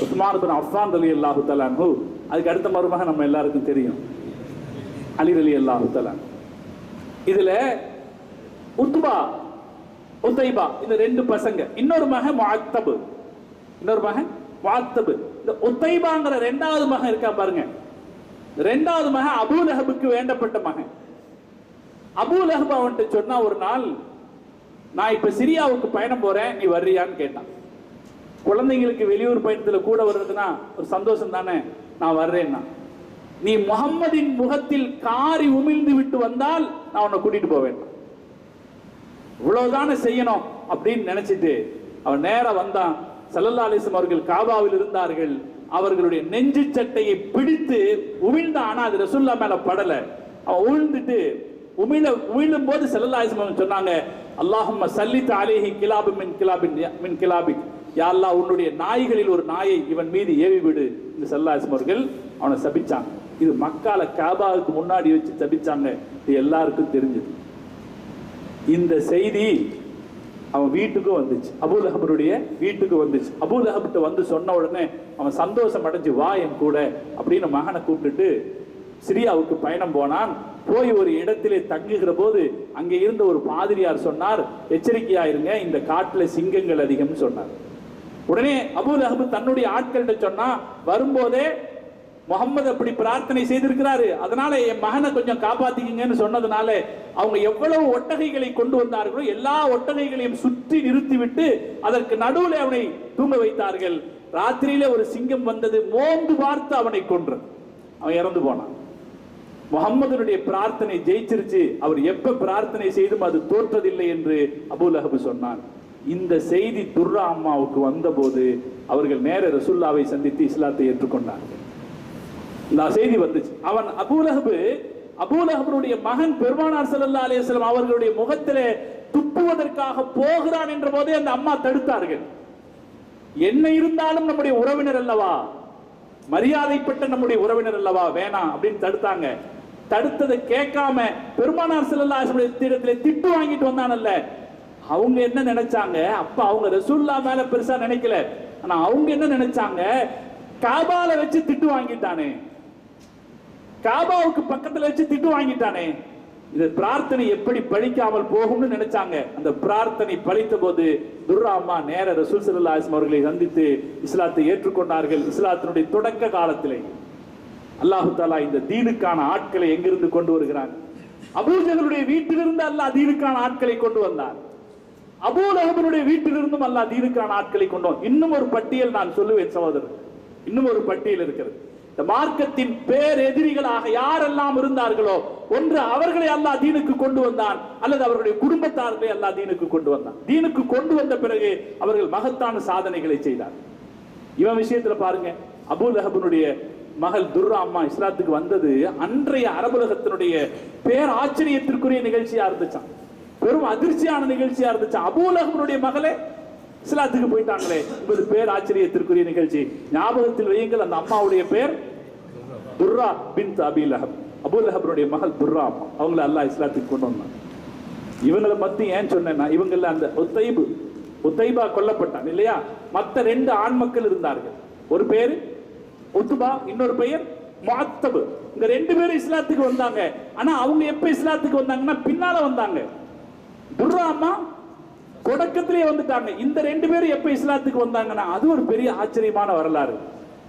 உஸ்மான் இப்னு அஃபான் ரலியல்லாஹு தஆலா அன்ஹு. அதுக்கு அடுத்த மருமகன் நம்ம எல்லாருக்கும் தெரியும், அலி ரலியல்லாஹு தஆலா. இதுல உத்பா, உதைபா, இந்த 2 பசங்க. இன்னொரு மகன் முஅத்தப், இன்னொரு மகன் முஅத்தப். இந்த உதைபாங்கிற 2வது மகன் இருக்கா பாருங்க, 2வது மகன் அபூ லஹபுக்கு வேண்டப்பட்ட மகன். அபூ லஹப் அவன்கிட்ட சொன்னா, ஒரு நாள் நான் இப்ப சிரியாவுக்கு பயணம் போறேன், நீ வர்றியான்னு கேட்டான். குழந்தைங்களுக்கு வெளியூர் பயணத்துல கூட வர்றதுன்னா ஒரு சந்தோஷம் தானே, நான் வர்றேன்னா. நீ முஹம்மதின் முகத்தில் காரி உமிழ்ந்து விட்டு வந்தால் நான் உன்னை கூட்டிட்டு போவேன், இவ்வளவுதானே செய்யணும் அப்படின்னு நினைச்சிட்டு அவன் நேரா வந்தான். ஸல்லல்லாஹு அலைஹி வஸல்லம் அவர்கள் காபாவில் இருந்தார்கள். அவர்களுடைய நெஞ்சு சட்டையை பிடித்து உமிழ்ந்தான். ஆனா அது ரசூலுல்லாஹ் மேல படல. அவன் உமிழ்ந்துட்டு உமிழும் போது ஸல்லல்லாஹு அலைஹி வஸல்லம் சொன்னாங்க, அல்லாஹும்ம ஸல்லித் அலைஹி கிலாபு மின் கிலாபிக், யா அல்லாஹ் உன்னுடைய நாய்களில் ஒரு நாயை இவன் மீது ஏவி விடு. இந்த ஸல்லல்லாஹு அலைஹி வஸல்லம் அவர்கள் அவனை சபிச்சாங்க. இது மக்கால காபாவுக்கு முன்னாடி வச்சு சபிச்சாங்க. இது எல்லாருக்கும் தெரிஞ்சது. இந்த செய்தி அவன் வீட்டுக்கும் வந்துச்சு, அபூ லஹபுடைய வீட்டுக்கு வந்துச்சு. அபூ லஹப்ட்ட வந்து சொன்ன உடனே அவன் சந்தோஷம் அடைஞ்சு, வா என் கூட அப்படின்னு மகனை கூப்பிட்டுட்டு சிரியாவுக்கு பயணம் போனான். போய் ஒரு இடத்திலே தங்குகிற போது அங்கே இருந்த ஒரு பாதிரியார் சொன்னார், எச்சரிக்கையா இருங்க, இந்த காட்டுல சிங்கங்கள் அதிகம்னு சொன்னார். உடனே அபூ லஹப் தன்னுடைய ஆட்கள்கிட்ட சொன்னா, வரும்போதே முகமது அப்படி பிரார்த்தனை செய்திருக்கிறாரு, அதனால என் மகனை கொஞ்சம் காப்பாத்திக்கங்கன்னு சொன்னதுனால அவங்க எவ்வளவு ஒட்டகைகளை கொண்டு வந்தார்களோ எல்லா ஒட்டகைகளையும் சுற்றி நிறுத்திவிட்டு அதற்கு நடுவில் அவனை தூங்க வைத்தார்கள். ராத்திரியில ஒரு சிங்கம் வந்தது, மோந்து பார்த்து அவனை கொன்று அவன் இறந்து போனான். முகம்மதுடைய பிரார்த்தனை ஜெயிச்சிருச்சு, அவர் எப்ப பிரார்த்தனை செய்தும் அது தோற்றதில்லை என்று அபூ லஹப் சொன்னான். இந்த செய்தி துர்ரா அம்மாவுக்கு வந்தபோது அவர்கள் நேர ரசூலுல்லாவை சந்தித்து இஸ்லாத்தை ஏற்றுக்கொண்டார்கள். இந்த செய்தி வந்துச்சு. அவன் அபூலஹபுடைய மகன் பெருமானார் ஸல்லல்லாஹு அலைஹி வஸல்லம் அவர்களுடைய முகத்திலே துப்புவதற்காக போகிறான் என்ற போதே அந்த அம்மா தடுத்தார்கள். என்ன இருந்தாலும் நம்முடைய உறவினர் அல்லவா, மரியாதைப்பட்ட நம்முடைய உறவினர் அல்லவா, வேணாம் அப்படின்னு தடுத்தாங்க. தடுத்ததை கேட்காம பெருமானார் ஸல்லல்லாஹு அலைஹி வஸல்லம் இடத்திலே திட்டு வாங்கிட்டு வந்தானல்ல, அவங்க என்ன நினைச்சாங்க, அப்ப அவங்க ரசூலுல்லாஹ் மேல பெருசா நினைக்கல. ஆனா அவங்க என்ன நினைச்சாங்க, காபால வச்சு திட்டு வாங்கிட்டானே, காபாவுக்கு பக்கத்துல வச்சு திட்டு வாங்கிட்டானே, இந்த பிரார்த்தனை எப்படி பலிக்காமல் போகும்னு நினைச்சாங்க. அந்த பிரார்த்தனை பலித்த போது துர்ரா அம்மா நேர ரசூல் ஸல்லல்லாஹு அலைஹி வஸல்லம் அவர்களை சந்தித்து இஸ்லாத்தை ஏற்றுக்கொண்டார்கள். இஸ்லாத்தினுடைய தொடக்க காலத்திலே அல்லாஹ் தஆலா இந்த தீனுக்கான ஆட்களை எங்கிருந்து கொண்டு வருகிறார்? அபூஜஹலுடைய வீட்டிலிருந்து அல்லாஹ் தீனுக்கான ஆட்களை கொண்டு வந்தார். அபூலஹபுடைய வீட்டிலிருந்தும் அல்லாஹ் தீனுக்கான ஆட்களை கொண்டு வந்தார். இன்னும் ஒரு பட்டியல் நான் சொல்லுவேன் சகோதரர், இன்னும் ஒரு பட்டியல் இருக்கிறது. இந்த மார்க்கத்தின் பேர் எதிரிகளாக யாரெல்லாம் இருந்தார்களோ, ஒன்று அவர்களை அல்லாஹ் தீனுக்கு கொண்டு வந்தான், அல்லது அவர்களுடைய குடும்பத்தார்களை அல்லாஹ் தீனுக்கு கொண்டு வந்தான். தீனுக்கு கொண்டு வந்த பிறகு அவர்கள் மகத்தான சாதனைகளை செய்தார். இவன் விஷயத்துல பாருங்க, அபூலஹபுடைய மகள் துர்ரா அம்மா இஸ்லாத்துக்கு வந்தது அன்றைய அரபுலகத்தினுடைய பேர் ஆச்சரியத்திற்குரிய நிகழ்ச்சியா இருந்துச்சான், பெரும் அதிர்ச்சியான நிகழ்ச்சியா இருந்துச்சான். அபூலஹபுடைய மகளே இஸ்லாத்துக்கு போயிட்டாங்களே என்பது பேர் ஆச்சரியத்திற்குரிய நிகழ்ச்சி. ஞாபகத்தில் வையுங்கள், அந்த அம்மாவுடைய பேர் துர்ரா பின்த் அபீ லஹப். அபூலஹபுடைய மகள் துர்ரா அம்மா, அவங்கள அல்லாஹ் இஸ்லாத்துக்கு கொண்டு வந்தான். இவங்களை பத்தி ஏன் சொன்னேன்னா, இவங்கள அந்த உத்தைபா கொல்லப்பட்டான் இல்லையா, மற்ற 2 ஆண் மக்கள் இருந்தார்கள். ஒரு பேர் உத்பா, இன்னொரு பெயர் முஅத்தப். இந்த 2 பேரும் இஸ்லாத்துக்கு வந்தாங்க. ஆனா அவங்க எப்ப இஸ்லாத்துக்கு வந்தாங்கன்னா பின்னால வந்தாங்க. துர்ரா அம்மா தொடக்கத்திலே வந்துட்டாங்க. இந்த 2 பேரும் எப்ப இஸ்லாத்துக்கு வந்தாங்கன்னா அது ஒரு பெரிய ஆச்சரியமான வரலாறு.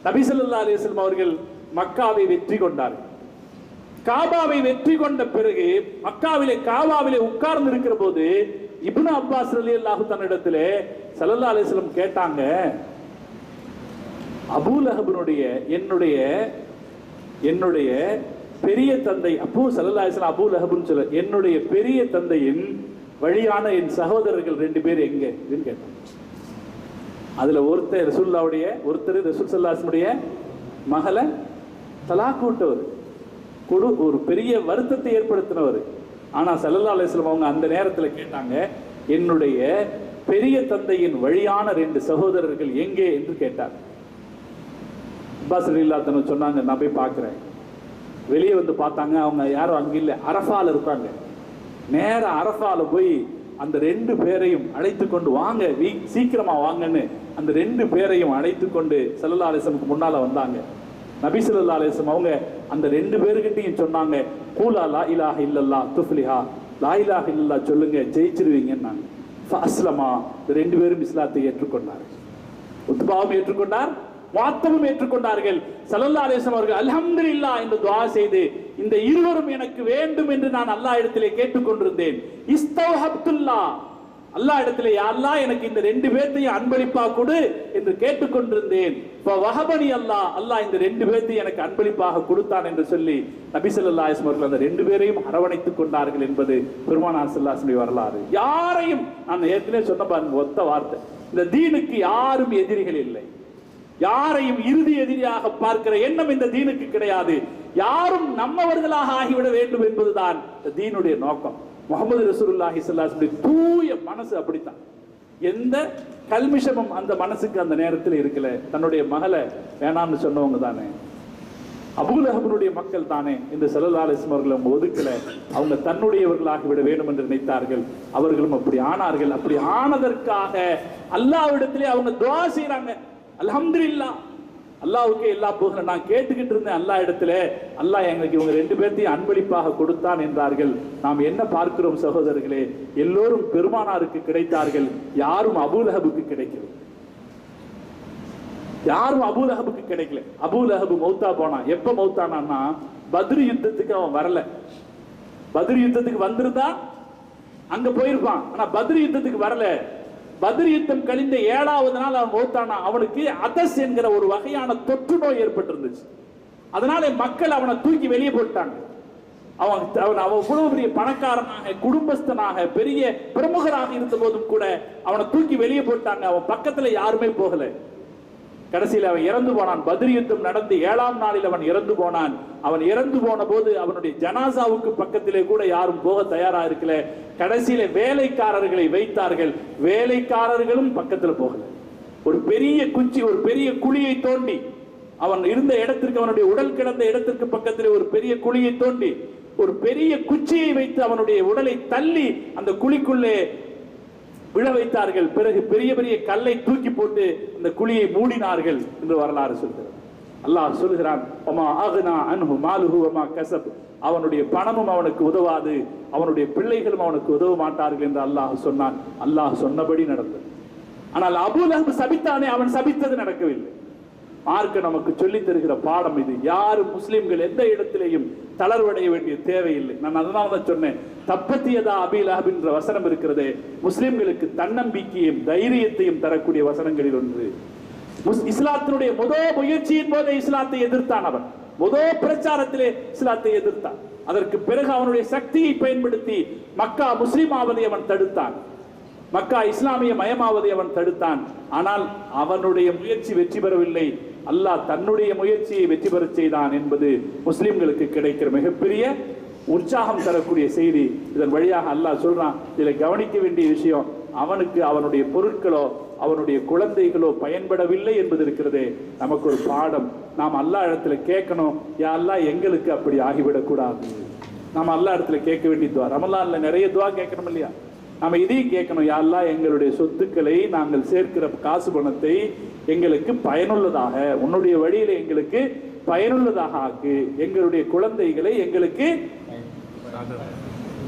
நபி ஸல்லல்லாஹு அலைஹி வஸல்லம் அவர்கள் மக்காவை வெற்றி கொண்டார்கள். காபாவை வெற்றி கொண்ட பிறகு காபாவிலே உட்கார்ந்து இருக்கிற போது இப்னு அப்பாஸ் ரலியல்லாஹு தன்னிடத்திலே ஸல்லல்லாஹு அலைஹி வஸல்லம் கேட்டாங்க, அபூலஹபுடைய என்னுடைய பெரிய தந்தை ஸல்லல்லாஹு அலைஹி வஸல்லம் அபூலஹப்னு சொல்ல, என்னுடைய பெரிய தந்தையின் வழியான என் சகோதரர்கள் 2 பேர் எங்க கேட்டாங்க. அதுல ஒருத்தர் ரசூல் ஸல்லல்லாஹு மகளை தலாக் விட்டவர், ஒரு பெரிய வருத்தத்தை ஏற்படுத்தினவர். ஆனா ஸல்லல்லாஹு அலைஹி வஸல்லம் அவங்க அந்த நேரத்தில் கேட்டாங்க, என்னுடைய பெரிய தந்தையின் வழியான 2 சகோதரர்கள் எங்கே என்று கேட்டார். அப்பாஸ் ரலியல்லாஹு அன்ஹு சொன்னாங்க, நான் போய் பார்க்கிறேன். வெளியே வந்து பார்த்தாங்க, அவங்க யாரும் அங்க இல்லை, அரஃபால இருக்காங்க. நேர அரஃபால போய் அந்த 2 பேரையும் அழைத்து கொண்டு வாங்க, சீக்கிரமா வாங்கன்னு அந்த 2 பேரையும் அழைத்து கொண்டு ஸல்லல்லாஹு அலைஹி வஸல்லம் முன்னால வந்தாங்க. நபி ஸல்லல்லாஹு அலைஹி வஸல்லம் அவங்க அந்த 2 பேர்கிட்டையும் சொன்னாங்க, கூலா லா இலாஹ இல்லல்லாஹ் துஃப்லிஹா, லா இலாஹ இல்லல்லாஹ் சொல்லுங்க ஜெயிச்சிருவீங்கன்னாங்க. ஃபஅஸ்லமா, இந்த 2 பேரும் இஸ்லாத்தை ஏற்றுக்கொண்டார்கள். உத்பாவும் ஏற்றுக்கொண்டார், முஅத்தபும் ஏற்றுக்கொண்டார்கள். ஸல்லல்லாஹு அலைஹி வஸல்லம் அவர்கள் அல்ஹம்துலில்லாஹ் என்று துஆ செய்து, இந்த இருவரும் எனக்கு வேண்டும் என்று நான் அல்லாஹ் இடத்திலே கேட்டுக்கொண்டிருந்தேன். இஸ்தௌஹப்துல்லாஹ், அல்லாஹ் இடத்திலே யா அல்லாஹ் எனக்கு இந்த 2 பேர்த்தையும் அன்பளிப்பா கொடு என்று கேட்டுக்கொண்டிருந்தேன். வஹபனி அல்லாஹ், அல்லாஹ் இந்த 2 பேர்த்தையும் எனக்கு அன்பளிப்பாக கொடுத்தான் என்று சொல்லி நபி ஸல்லல்லாஹு அலைஹி வஸல்லம் அந்த 2 பேரையும் அரவணைத்துக் கொண்டார்கள் என்பது பெருமானார் ஸல்லல்லாஹு அலைஹி வஸல்லம் வரலாறு. யாரையும் நான் ஏற்கனவே சொன்ன பாருங்க ஒத்த வார்த்தை, இந்த தீனுக்கு யாரும் எதிரிகள் இல்லை. யாரையும் இறுதி எதிரியாக பார்க்கிற எண்ணம் இந்த தீனுக்கு கிடையாது. யாரும் நம்மவர்களாக ஆகிவிட வேண்டும் என்பதுதான் தீனுடைய நோக்கம். முஹம்மது ரசூலுல்லாஹி ஸல்லல்லாஹு அலைஹி வஸல்லம் தூய மனசு அப்படித்தான். எந்த கல்மிஷமும் அந்த மனசுக்கு அந்த நேரத்தில் இருக்கல. தன்னுடைய மகளை வேணாம்னு சொன்னவங்க தானே, அபூலஹபுடைய மக்கள் தானே. இந்த ஸல்லல்லாஹு அலைஹி வஸல்லம் அவர்களை அவங்க ஒதுக்கல. அவங்க தன்னுடையவர்களாகிவிட வேண்டும் என்று நினைத்தார்கள். அவர்களும் அப்படி ஆனார்கள். அப்படி ஆனதற்காக அல்லாஹ்விடத்திலே அவங்க துஆ செய்றாங்க. அல்ஹம்துலில்லாஹ், அல்லாஹ்வுக்கே எல்லா புகழும். நான் கேட்டுக்கிட்டு இருந்தேன் அல்லாஹ் இடத்துல, அல்லாஹ் எங்களுக்கு இவங்க 2 பேர்த்தையும் அன்பளிப்பாக கொடுத்தான் என்றார்கள். நாம் என்ன பார்க்கிறோம் சகோதரர்களே, எல்லோரும் பெருமானாருக்கு கிடைத்தார்கள், யாரும் அபூலஹபுக்கு கிடைக்கல. யாரும் அபூலஹபுக்கு கிடைக்கல. அபூலஹப் மௌத்தா போனான். எப்ப மௌத்தானா, பத்ர் யுத்தத்துக்கு அவன் வரல. பத்ர் யுத்தத்துக்கு வந்திருந்தா அங்க போயிருப்பான். ஆனா பத்ர் யுத்தத்துக்கு வரல. பத்ர் யுத்தம் கழிந்த 7வது நாள் அவன் மௌத்தானா. அவனுக்கு அதஸ் என்கிற ஒரு வகையான தொற்று நோய் ஏற்பட்டிருந்துச்சு. அதனால மக்கள் அவனை தூக்கி வெளியே போட்டாங்க. அவன் அவ்வளவு பெரிய பணக்காரனாக, குடும்பஸ்தனாக, பெரிய பிரமுகராக இருந்த போதும் கூட அவனை தூக்கி வெளியே போட்டாங்க. அவன் பக்கத்துல யாருமே போகல. கடைசியில் அவன் இறந்து போனான். பத்ர் யுத்தம் நடந்து 7ஆம் நாளில் அவன் இறந்து போனான். அவன் இறந்து போன போது அவனுடைய ஜனாசாவுக்கு பக்கத்திலே கூட யாரும் போக தயாரா இருக்கல. கடைசியில வேலைக்காரர்களை வைத்தார்கள். வேலைக்காரர்களும் பக்கத்தில் போகல. ஒரு பெரிய குச்சி, ஒரு பெரிய குழியை தோண்டி, அவன் இருந்த இடத்திற்கு, அவனுடைய உடல் கிடந்த இடத்திற்கு பக்கத்திலே ஒரு பெரிய குழியை தோண்டி ஒரு பெரிய குச்சியை வைத்து அவனுடைய உடலை தள்ளி அந்த குழிக்குள்ளே விழ வைத்தார்கள். பிறகு பெரிய பெரிய கல்லை தூக்கி போட்டு அந்த குழியை மூடினார்கள் என்று வரலாறு சொல்கிறது. அல்லாஹ் சொல்கிறான், அவனுடைய பணமும் அவனுக்கு உதவாது, அவனுடைய பிள்ளைகளும் அவனுக்கு உதவ மாட்டார்கள் என்று அல்லாஹ் சொன்னான். அல்லாஹ் சொன்னபடி நடந்தது. ஆனால் அபூ லஹப் சபித்தானே, அவன் சபித்தது நடக்கவில்லை. மார்க்க நமக்கு சொல்லி தருகிற பாடம் இது. யாரும் முஸ்லிம்கள் எந்த இடத்திலேயும் தளர்வடைய வேண்டிய தேவையில்லை. நான் அதனால தான் சொன்னேன், தப்பத்தியதா அபீ லஹப் என்ற வசனம் இருக்கிறதே, முஸ்லிம்களுக்கு தன்னம்பிக்கையும் தைரியத்தையும் தரக்கூடிய வசனங்களில் ஒன்று. இஸ்லாத்தினுடைய முதல் முயற்சியின் போதே இஸ்லாத்தை எதிர்த்தான். அவன் முதல் பிரச்சாரத்திலே இஸ்லாத்தை எதிர்த்தான். அதற்கு பிறகு அவனுடைய சக்தியை பயன்படுத்தி மக்கா முஸ்லிம் ஆவதை அவன் தடுத்தான். மக்கா இஸ்லாமிய மயமாவதை அவன் தடுத்தான். ஆனால் அவனுடைய முயற்சி வெற்றி பெறவில்லை. அல்லாஹ் தன்னுடைய முயற்சியை வெற்றி பெற செய்தான் என்பது முஸ்லிம்களுக்கு கிடைக்கிற மிகப்பெரிய உற்சாகம் தரக்கூடிய செய்தி. இதன் வழியாக அல்லாஹ் சொல்றான், இதுல கவனிக்க வேண்டிய விஷயம், அவனுக்கு அவனுடைய பொருட்களோ அவனுடைய குழந்தைகளோ பயன்படவில்லை என்பது இருக்கிறதே, நமக்கு ஒரு பாடம். நாம் அல்லாஹ் இடத்துல கேட்கணும், யா அல்லாஹ் எங்களுக்கு அப்படி ஆகிவிடக் கூடாது. நாம் அல்லாஹ் இடத்துல கேட்க வேண்டிய துவா, ரமலான்ல நிறைய துவா கேட்கணும் இல்லையா? நம்ம இதையும் கேட்கணும், யா அல்லாஹ் எங்களுடைய சொத்துக்களை, நாங்கள் சேர்க்கிற காசு பணத்தை எங்களுக்கு பயனுள்ளதாக, உன்னுடைய வழியில எங்களுக்கு பயனுள்ளதாக ஆக்கு, எங்களுடைய குழந்தைகளை எங்களுக்கு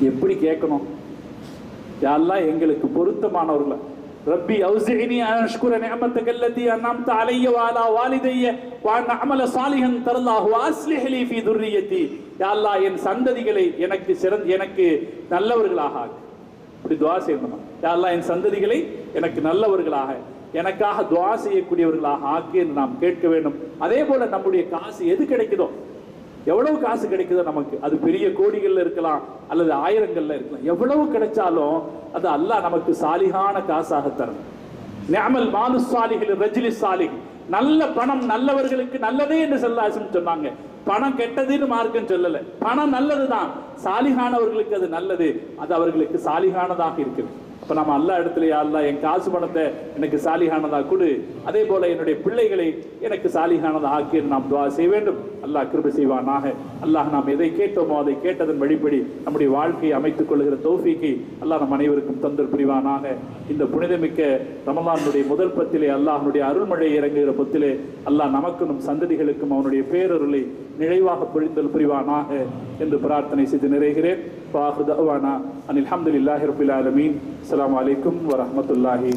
எப்படி கேட்கணும்? யா அல்லாஹ் எங்களுக்கு பொருத்தமானவர்கள். ரப்பி அவ்ஸிஇனி அன் அஷ்குர நிஅமத்தக அல்லதி அன்அம்த அலைய வ அலா வாலிதைய வ அன் அஅமல சாலிஹன் தர்லாஹு வ அஸ்லிஹ் லீ ஃபீ துர்ரிய்யதி. யா அல்லாஹ் என் சந்ததிகளை எனக்கு நல்லவர்களாக ஆக்கு. இப்படி துஆ செய்யணும். யா அல்லாஹ் என் சந்ததிகளை எனக்கு நல்லவர்களாக, எனக்காக துஆ செய்யக்கூடியவர்களாக ஆக்கு என்று நாம் கேட்க வேண்டும். அதே போல நம்முடைய காசு எது கிடைக்குதோ, எவ்வளவு காசு கிடைக்குதோ நமக்கு, அது பெரிய கோடிகள்ல இருக்கலாம் அல்லது ஆயிரங்கள்ல இருக்கலாம், எவ்வளவு கிடைச்சாலும் அது அல்லாஹ் நமக்கு சாலிகான காசாக தரும். நிஅமல் மாலு சாலிஹில் ரஜ்லி சாலிஹ், நல்ல பணம் நல்லவர்களுக்கு நல்லதே என்று ஸல்லல்லாஹு சொன்னாங்க. பணம் கெட்டதுன்னு மார்க்கம் சொல்லல, பணம் நல்லதுதான், சாலிகானவர்களுக்கு அது நல்லது, அது அவர்களுக்கு சாலிகானதாக இருக்குது. அப்ப நம்ம அல்லாஹ் இடத்துல, யா அல்லாஹ் என் காசு பணத்தை எனக்கு சாலிகானதா கொடு, அதே போல என்னுடைய பிள்ளைகளை எனக்கு சாலிகானதா ஆக்கி நாம் துஆ செய்ய வேண்டும். அல்லாஹ் கிருபை செய்வானாக. அல்லாஹ் நாம் எதை கேட்டோமோ அதை கேட்டதன் வழிபடி நம்முடைய வாழ்க்கையை அமைத்துக் கொள்கிற தௌஃபீக்கை அல்லாஹ் நம் அனைவருக்கும் தந்தர் புரிவானாக. இந்த புனிதமிக்க ரமலானுடைய முதல் பத்திலே அல்லாஹ்னுடைய அருள்மழை இறங்குகிற பத்திலே அல்லாஹ் நமக்கும் நம் சந்ததிகளுக்கும் அவனுடைய பேரருளை நிறைவாக பொழிந்தல் புரிவானாக என்று பிரார்த்தனை செய்து நிறைகிறேன். வாஹிரு தஅவானா அனில் ஹம்துலில்லாஹி ரப்பில் ஆலமீன். அஸ்ஸலாமு அலைக்கும் வரஹ்மத்துல்லாஹி